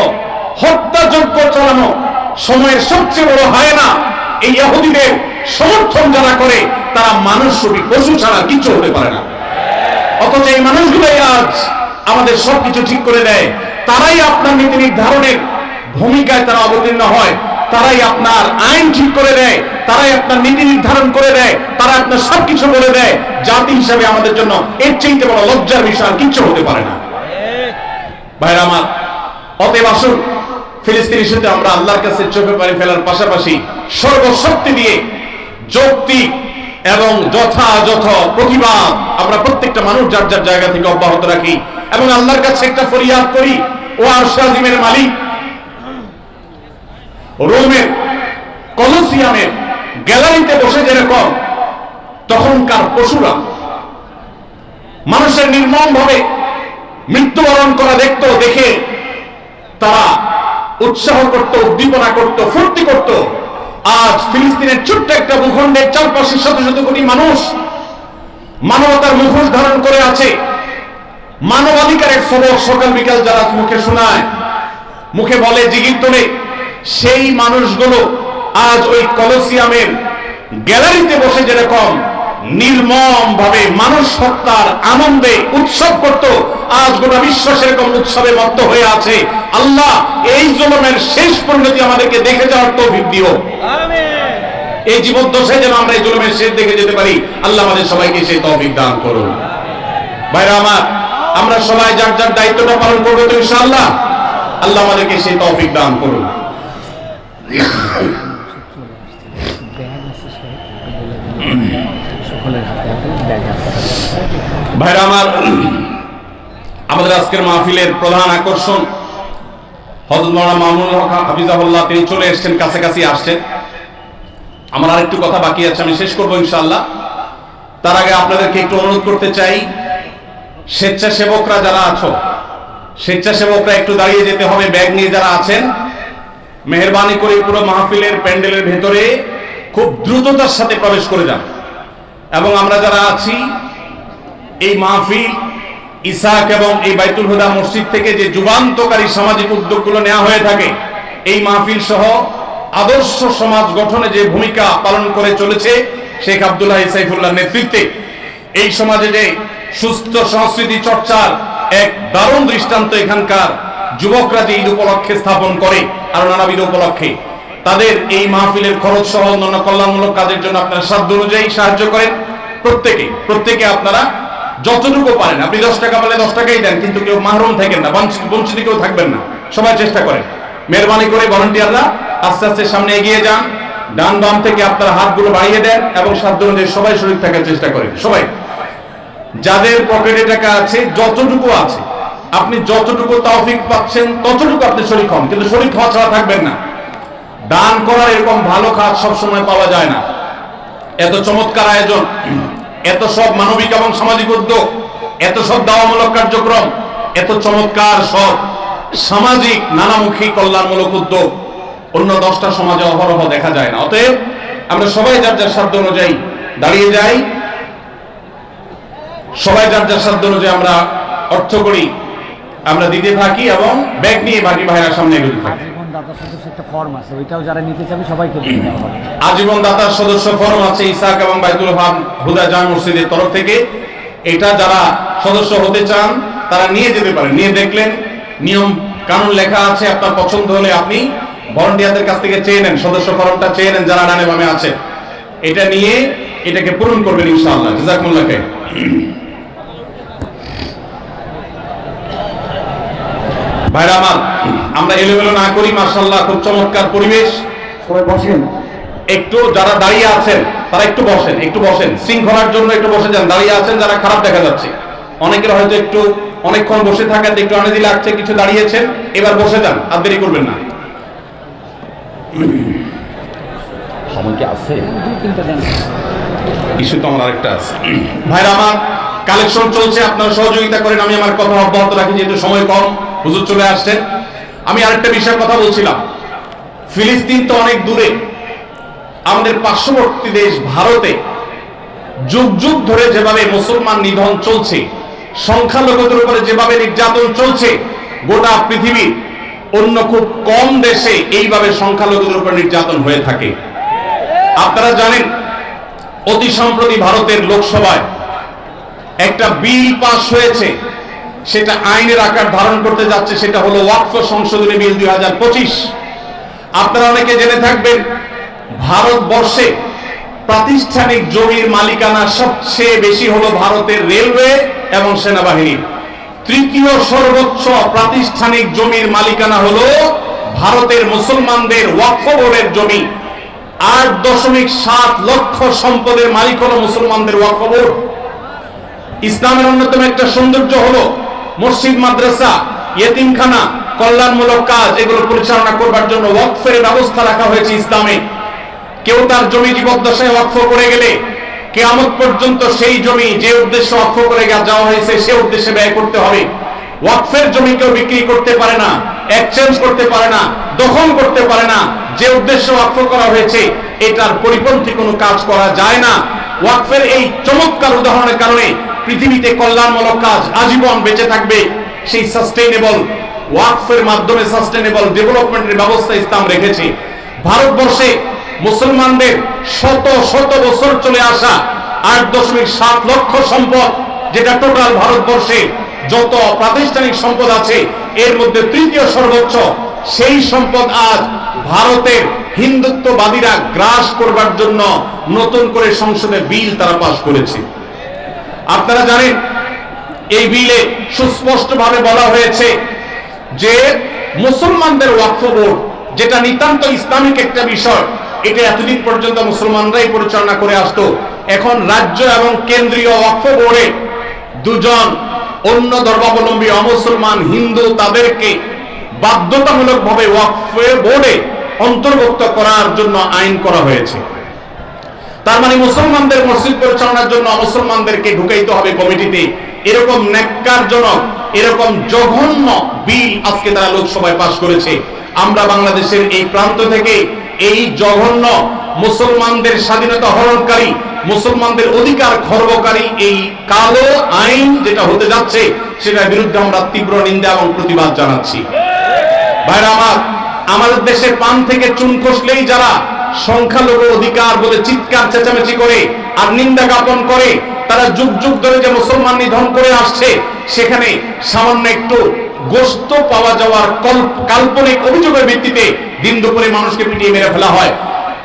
হত্যাযজ্ঞ চালানো সময়ের সবচেয়ে বড় হায়না এই ইহুদিদের সমর্থন যারা করে তারা মানুষ রূপী পশু ছাড়া কিছু হতে পারে না। অথচ এই মানুষগুলোই আজ আমাদের সবকিছু ঠিক করে দেয়, তারাই আপনার নীতি নির্ধারণের ভূমিকায় তারা অবতীর্ণ হয়, তারাই আপনার আইন ঠিক করে দেয়, তারাই আপনার নীতি নির্ধারণ করে দেয়, তারা আপনার সবকিছু বলে দেয়। জাতি হিসাবে আমাদের জন্য এর চাইতে বড় লজ্জার বিষয় কিছু হতে পারে না। ভাইরা আমার, অতএব আসুন ফিলিস্তিন ইস্যুতে আমরা আল্লাহর কাছে চোখে পানি ফেলার পাশাপাশি সর্বশক্তি দিয়ে যৌক্তিক এবং যথাযথ প্রতিবাদ আমরা প্রত্যেকটা মানুষ যার যার জায়গা থেকে অব্যাহত রাখি এবং আল্লাহর কাছে একটা ফরিয়াদ করি, ও আরশ আজিমের মালিক, রোমের কলোসিয়ামের গ্যালারিতে বসে যেরকম তখনকার পশুরা মানুষের নির্মম ভাবে মৃত্যুবরণ করা দেখতো, দেখে তারা উৎসাহ করত, উদ্দীপনা করত, ফুর্তি করত, আজ ফিলিস্তিনের ছোট্ট একটা ভূখণ্ডের চারপাশে শত শত কোটি মানুষ মানবতার মুখোশ ধারণ করে আছে। মানবাধিকারের সবক সকাল বিকাল যারা মুখে শোনায়, মুখে বলে, জিগির তোলে, সেই মানুষগুলো আজ ওই কলোসিয়ামের গ্যালারিতে বসে যেরকম নির্মম ভাবে মানুষ হত্যার আনন্দে উৎসব করত, আজ গোটা বিশ্ব সেরকম উৎসবে মত্ত হয়ে আছে। আল্লাহ এই জুলুমের শেষ পরিণতি আমাদেরকে দেখে যাওয়ার তৌফিক দিও। এই জীবদ্দশায় যেন আমরা এই জুলুমের শেষ দেখে যেতে পারি, আল্লাহ আমাদের সবাইকে সেই তৌফিক দান করুন। ভাইরা আমার, আমরা সবাই যার যার দায়িত্বটা পালন করবো তো ইনশাআল্লাহ। আল্লাহ আমাদেরকে সেই তৌফিক দান করুন। ভাইরা আমার, আমাদের আজকের মাহফিলের প্রধান আকর্ষণ হযরত মাওলানা মামুনুল হক হাফিজাহুল্লাহ, তিনি চলে এসেছেন, কাছাকাছি আসছেন। আমার আরেকটু কথা বাকি আছে, আমি শেষ করবো ইনশাআল্লাহ। তার আগে আপনাদেরকে একটু অনুরোধ করতে চাই, স্বেচ্ছাসেবকরা যারা আছো, স্বেচ্ছাসেবকরা একটু দাঁড়িয়ে যেতে হবে। ব্যাগ নিয়ে যারা আছেন, মেহেরবানি করে পুরো মাহফিলের প্যান্ডেলের ভেতরে খুব দ্রুততার সাথে প্রবেশ করে যান। এবং আমরা যারা আছি, এই মাহফিল ইসাক এবং এই বাইতুল হুদা মসজিদ থেকে যে যুগান্তকারী সামাজিক উদ্যোগগুলো নেওয়া হয়ে থাকে, এই মাহফিল সহ আদর্শ সমাজ গঠনে যে ভূমিকা পালন করে চলেছে শেখ আব্দুল্লাহ সাইফুল্লাহর নেতৃত্বে, এই সমাজে যে সুস্থ সংস্কৃতি চর্চার এক দারুণ দৃষ্টান্ত এখানকার যুবকরা যে ঈদ উপলক্ষে স্থাপন করে আর নানাবিধ উপলক্ষে, তাদের এই মাহফিলের খরচ সহ অন্যান্য কল্যাণমূলক কাজের জন্য আপনারা সাধ্য অনুযায়ী সাহায্য করেন। প্রত্যেকে আপনারা যতটুকু পারেন, আপনি 10 টাকা পেলে 10 টাকাই দেন, কিন্তু কেউ মাহরুম থাকেন না, বঞ্চিত কেউ থাকবেন না, সবাই চেষ্টা করেন। মেহরবানি করে ভলান্টিয়াররা আস্তে আস্তে সামনে এগিয়ে যান, ডান বাম থেকে আপনারা হাতগুলো বাড়িয়ে দেন এবং সাধ্য অনুযায়ী সবাই শরীর থাকার চেষ্টা করেন। সবাই যাদের পকেটে টাকা আছে, যতটুকু আছে, আপনি যতটুকু তৌফিক পাচ্ছেন ততটুকু আপনি শরীক হন, কিন্তু শরীক হওয়া ছাড়া থাকবেন না। দান করার এরকম ভালো কাজ সবসময় পাওয়া যায় না। এত চমৎকার আয়োজন, এত সব মানবিক এবং সামাজিক উদ্যোগ, এত সব দাওয়ামূলক কার্যক্রম, এত চমৎকার সব সামাজিক নানামুখী কল্যাণমূলক উদ্যোগ অন্য 10টা সমাজে অহরহ দেখা যায় না। অতএব আমরা সবাই যার যার সাধ্য অনুযায়ী দাঁড়িয়ে যাই, সবাই যার যার সাধ্য অনুযায়ী আমরা অর্থ করি, আমরা দিতে থাকি এবং ব্যাগ নিয়ে বাকি ভাইয়ের সামনে এগোতে থাকি। আজীবন দাতার সদস্য ফরম আছে ইসাক এবং বাইতুল হুদা জামে মসজিদের তরফ থেকে। এটা যারা সদস্য হতে চান তারা নিয়ে যেতে পারেন। নিয়ে দেখলেন নিয়ম কানুন লেখা আছে, আপনার পছন্দ হলে আপনি ভলান্টিয়ারদের কাছ থেকে চেয়ে নেন, সদস্য ফরমটা চেয়ে নেন যারা ডানে বামে আছে, এটা নিয়ে এটাকে পূরণ করবেন ইনশাআল্লাহ। জাযাকুমুল্লাহ খাইর। ভাইরা আমার, আমরা এলোমেলো না করি, মাশাআল্লাহ খুব চমৎকার পরিবেশ। সবাই বসেন, একটু যারা দাঁড়িয়ে আছেন তারা একটু বসেন, শৃঙ্খলার জন্য একটু বসে যান। দাঁড়িয়ে আছেন যারা, খারাপ দেখা যাচ্ছে, অনেকের হয়তো একটু অনেকক্ষণ বসে থাকাতে একটু অনেদি লাগছে, কিছু দাঁড়িয়েছেন, এবার বসে যান, আর দেরি করবেন না। সময় কি আছে? ইস্যু তো আমার আরেকটা আছে। ভাইরা আমার, কালেকশন চলছে, আপনারা সহযোগিতা করেন। আমি আমার কথা অব্যাহত রাখি, যেহেতু সময় কম, হুজুর চলে আসছেন। আমি আরেকটা বিষয়ের কথা বলছিলাম, ফিলিস্তিন তো অনেক দূরে, আমাদের পার্শ্ববর্তী দেশ ভারতে যুগ যুগ ধরে যেভাবে মুসলমান নিধন চলছে, সংখ্যালঘুদের উপরে যেভাবে নির্যাতন চলছে, গোটা পৃথিবীর অন্য খুব কম দেশে এইভাবে সংখ্যালঘুদের উপর নির্যাতন হয়ে থাকে। আপনারা জানেন, অতি সম্প্রতি ভারতের লোকসভায় একটা বিল পাস হয়েছে, সেটা আইনের আকার ধারণ করতে যাচ্ছে, সেটা হলো ওয়াকফ সংশোধনী বিল 2025। আপনারা অনেকে জেনে থাকবেন, ভারতবর্ষে প্রাতিষ্ঠানিক জমির মালিকানা সবচেয়ে বেশি হলো ভারতের রেলওয়ে এবং সেনাবাহিনীর। তৃতীয় সর্বোচ্চ প্রাতিষ্ঠানিক জমির মালিকানা হলো ভারতের মুসলমানদের ওয়াকফ বোর্ডের জমি। 8.7 লক্ষ সম্পদের মালিক হলো মুসলমানদের ওয়াকফ বোর্ড। ইসলামের অন্যতম একটা সৌন্দর্য হলো মসজিদ, মাদ্রাসা, ইয়েতিমখানা, কল্যাণমূলক কাজ, এগুলো পরিচালনা করবার জন্য ওয়াকফের ব্যবস্থা রাখা হয়েছে ইসলামে। কেউ তার জমি জীবদ্দশায় ওয়াকফ করে গেলে কিয়ামত পর্যন্ত সেই জমি যে উদ্দেশ্যে ওয়াকফ করে যাওয়া হয়েছে সে উদ্দেশ্যে ব্যয় করতে হবে। ওয়াকফের জমি কেউ বিক্রি করতে পারে না, এক্সচেঞ্জ করতে পারে না, দখল করতে পারে না। যে উদ্দেশ্যে ওয়াকফ করা হয়েছে এটার পরিপন্থী কোনো কাজ করা যায় না। ওয়াকফের এই চমৎকার উদাহরণের কারণে পৃথিবীতে কল্যাণমূলক কাজ আজীবন বেঁচে থাকবে। সেই সাস্টেইনেবল ওয়াকফের মাধ্যমে সাস্টেইনেবল ডেভেলপমেন্টের ব্যবস্থা ইসলাম রেখেছে। ভারতবর্ষে মুসলমানদের শত শত বছর চলে আসা 8.7 লক্ষ সম্পদ, যেটা টোটাল ভারতবর্ষে যত প্রাতিষ্ঠানিক সম্পদ আছে এর মধ্যে তৃতীয় সর্বোচ্চ, সেই সম্পদ আজ ভারতের হিন্দুত্ববাদীরা গ্রাস করবার জন্য নতুন করে সংসদে বিল তারা পাস করেছে। আপনারা জানেন, এই বিলে সুস্পষ্টভাবে বলা হয়েছে যে মুসলমানদের ওয়াকফ বোর্ড, যেটা নিতান্ত ইসলামিক একটা বিষয়, এটা এতদিন পর্যন্ত মুসলমানরাই পরিচালনা করে আসতো। এখন রাজ্য এবং কেন্দ্রীয় ওয়াকফ বোর্ডে দুজন অন্য ধর্মাবলম্বী অমুসলমান হিন্দু, তাদেরকে বাধ্যতামূলকভাবে ওয়াকফ বোর্ডে অন্তর্ভুক্ত করার জন্য আইন করা হয়েছে। তার মানে মুসলমানদের মসজিদ পরিচালনার জন্য মুসলমানদেরকে ঢুকাইতে হবে কমিটিতে। এরকম ন্যাক্কারজনক, এরকম জঘন্য বিল আজকে তারা লোকসভায় পাশ করেছে। আমরা বাংলাদেশের এই প্রান্ত থেকে এই জঘন্য মুসলমানদের স্বাধীনতা হরণকারী, মুসলমানদের অধিকার খর্বকারী এই কালো আইন যেটা হতে যাচ্ছে, সেটার বিরুদ্ধে আমরা তীব্র নিন্দা এবং প্রতিবাদ জানাচ্ছি। ভাইরা আমার, আমাদের দেশে পান থেকে চুন খসলেই যারা সংখ্যালঘু অধিকার বলে চিৎকার চেঁচামেচি করে আর নিন্দা জ্ঞাপন করে, তারা যুগ যুগ ধরে যে মুসলমান নিধন করে আসছে, সেখানে সামান্য একটু গোশত পাওয়া যাওয়ার কাল্পনিক অভিযোগের ভিত্তিতে দিন দুপুরে মানুষকে পিটিয়ে মেরে ফেলা হয়।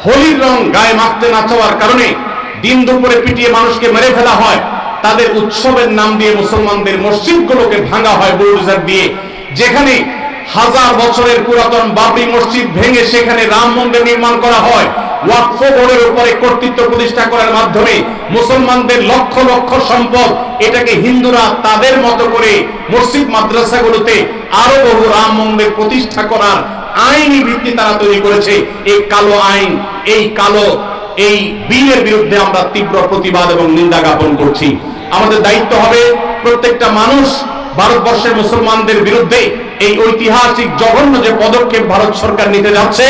হোলির রং গায়ে মাখতে না চাওয়ার কারণে দিন দুপুরে পিটিয়ে মানুষকে মেরে ফেলা হয়। তাদের উৎসবের নাম দিয়ে মুসলমানদের মসজিদগুলোকে ভাঙা হয় বুলডোজার দিয়ে। যেখানে হাজার বছরের পুরাতন বাবরি মসজিদ ভেঙে সেখানে রাম মন্দির নির্মাণ করা হয়। ওয়াকফ বোর্ডের উপরে কর্তৃত্ব প্রতিষ্ঠা করার মাধ্যমে মুসলমানদের লক্ষ লক্ষ সম্পদ, এটাকে হিন্দুরা তাদের মতো করে মসজিদ মাদ্রাসাগুলোতে আরো বহু রাম মন্দির প্রতিষ্ঠা করার আইনি ভিত্তি তারা তৈরি করেছে। এই কালো আইন, এই বিলের বিরুদ্ধে আমরা তীব্র প্রতিবাদ এবং নিন্দা জ্ঞাপন করছি। আমাদের দায়িত্ব হবে প্রত্যেকটা মানুষ ভারতবর্ষের মুসলমানদের বিরুদ্ধে এই ঐতিহাসিক জঘন্য যে পদক্ষেপ ভারত সরকার নিতে যাচ্ছে,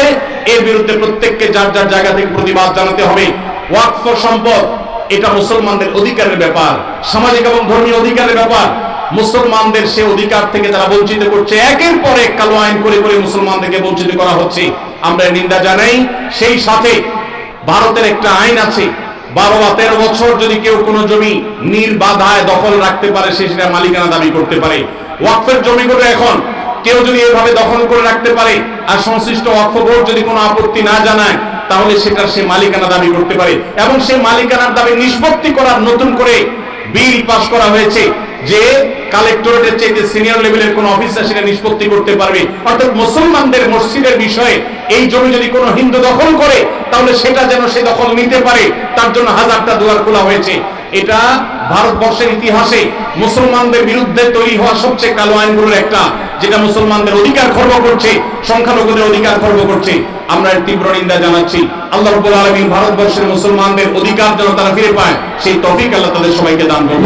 এর বিরুদ্ধে প্রত্যেককে যার যার জায়গা থেকে প্রতিবাদ জানাতে হবে। ওয়াকফ সম্পদ এটা মুসলমানদের অধিকারের ব্যাপার, সামাজিক এবং ধর্মীয় অধিকারের ব্যাপার। মুসলমানদের সে অধিকার থেকে তারা বঞ্চিত করছে। একের পর এক কালো আইন করে করে মুসলমানদেরকে বঞ্চিত করা হচ্ছে। আমরা নিন্দা জানাই। সেই সাথে ভারতের একটা আইন আছে, 12 বা 13 বছর যদি কেউ কোনো জমি নির্বাধায় দখল রাখতে পারে, সে সেটা মালিকানা দাবি করতে পারে। ওয়াকফের জমিগুলো এখন কেউ যদি এভাবে দখল করে রাখতে পারে আর সংশ্লিষ্ট ওয়াকফ বোর্ড যদি কোনো আপত্তি না জানায়, তাহলে সেটা সে মালিকানা দাবি করতে পারে। এবং সেই মালিকানার দাবি নিষ্পত্তি করার নতুন করে বিল পাস করা হয়েছে, যে কালেক্টরেটের চাইতে সিনিয়র লেভেলের কোন অফিসার সেটা নিষ্পত্তি করতে পারবে। অর্থাৎ মুসলমানদের মসজিদের বিষয়ে এই জমি যদি কোনো হিন্দু দখল করে, তাহলে সেটা যেন সে দখল নিতে পারে, তার জন্য হাজারটা দুয়ার খোলা হয়েছে। এটা ভারতবর্ষের ইতিহাসে মুসলমানদের বিরুদ্ধে তৈরি হওয়া সবচেয়ে কালো আইনগুলোর একটা, যেটা মুসলমানদের অধিকার খর্ব করছে, সংখ্যালঘুদের অধিকার খর্ব করছে। আমরা এর তীব্র নিন্দা জানাচ্ছি। আল্লাহ রাব্বুল আলামিন ভারতবর্ষের মুসলমানদের অধিকার যেন তারা ফিরে পায়, সেই তৌফিক আল্লাহ তাদের সবাইকে দান করুন।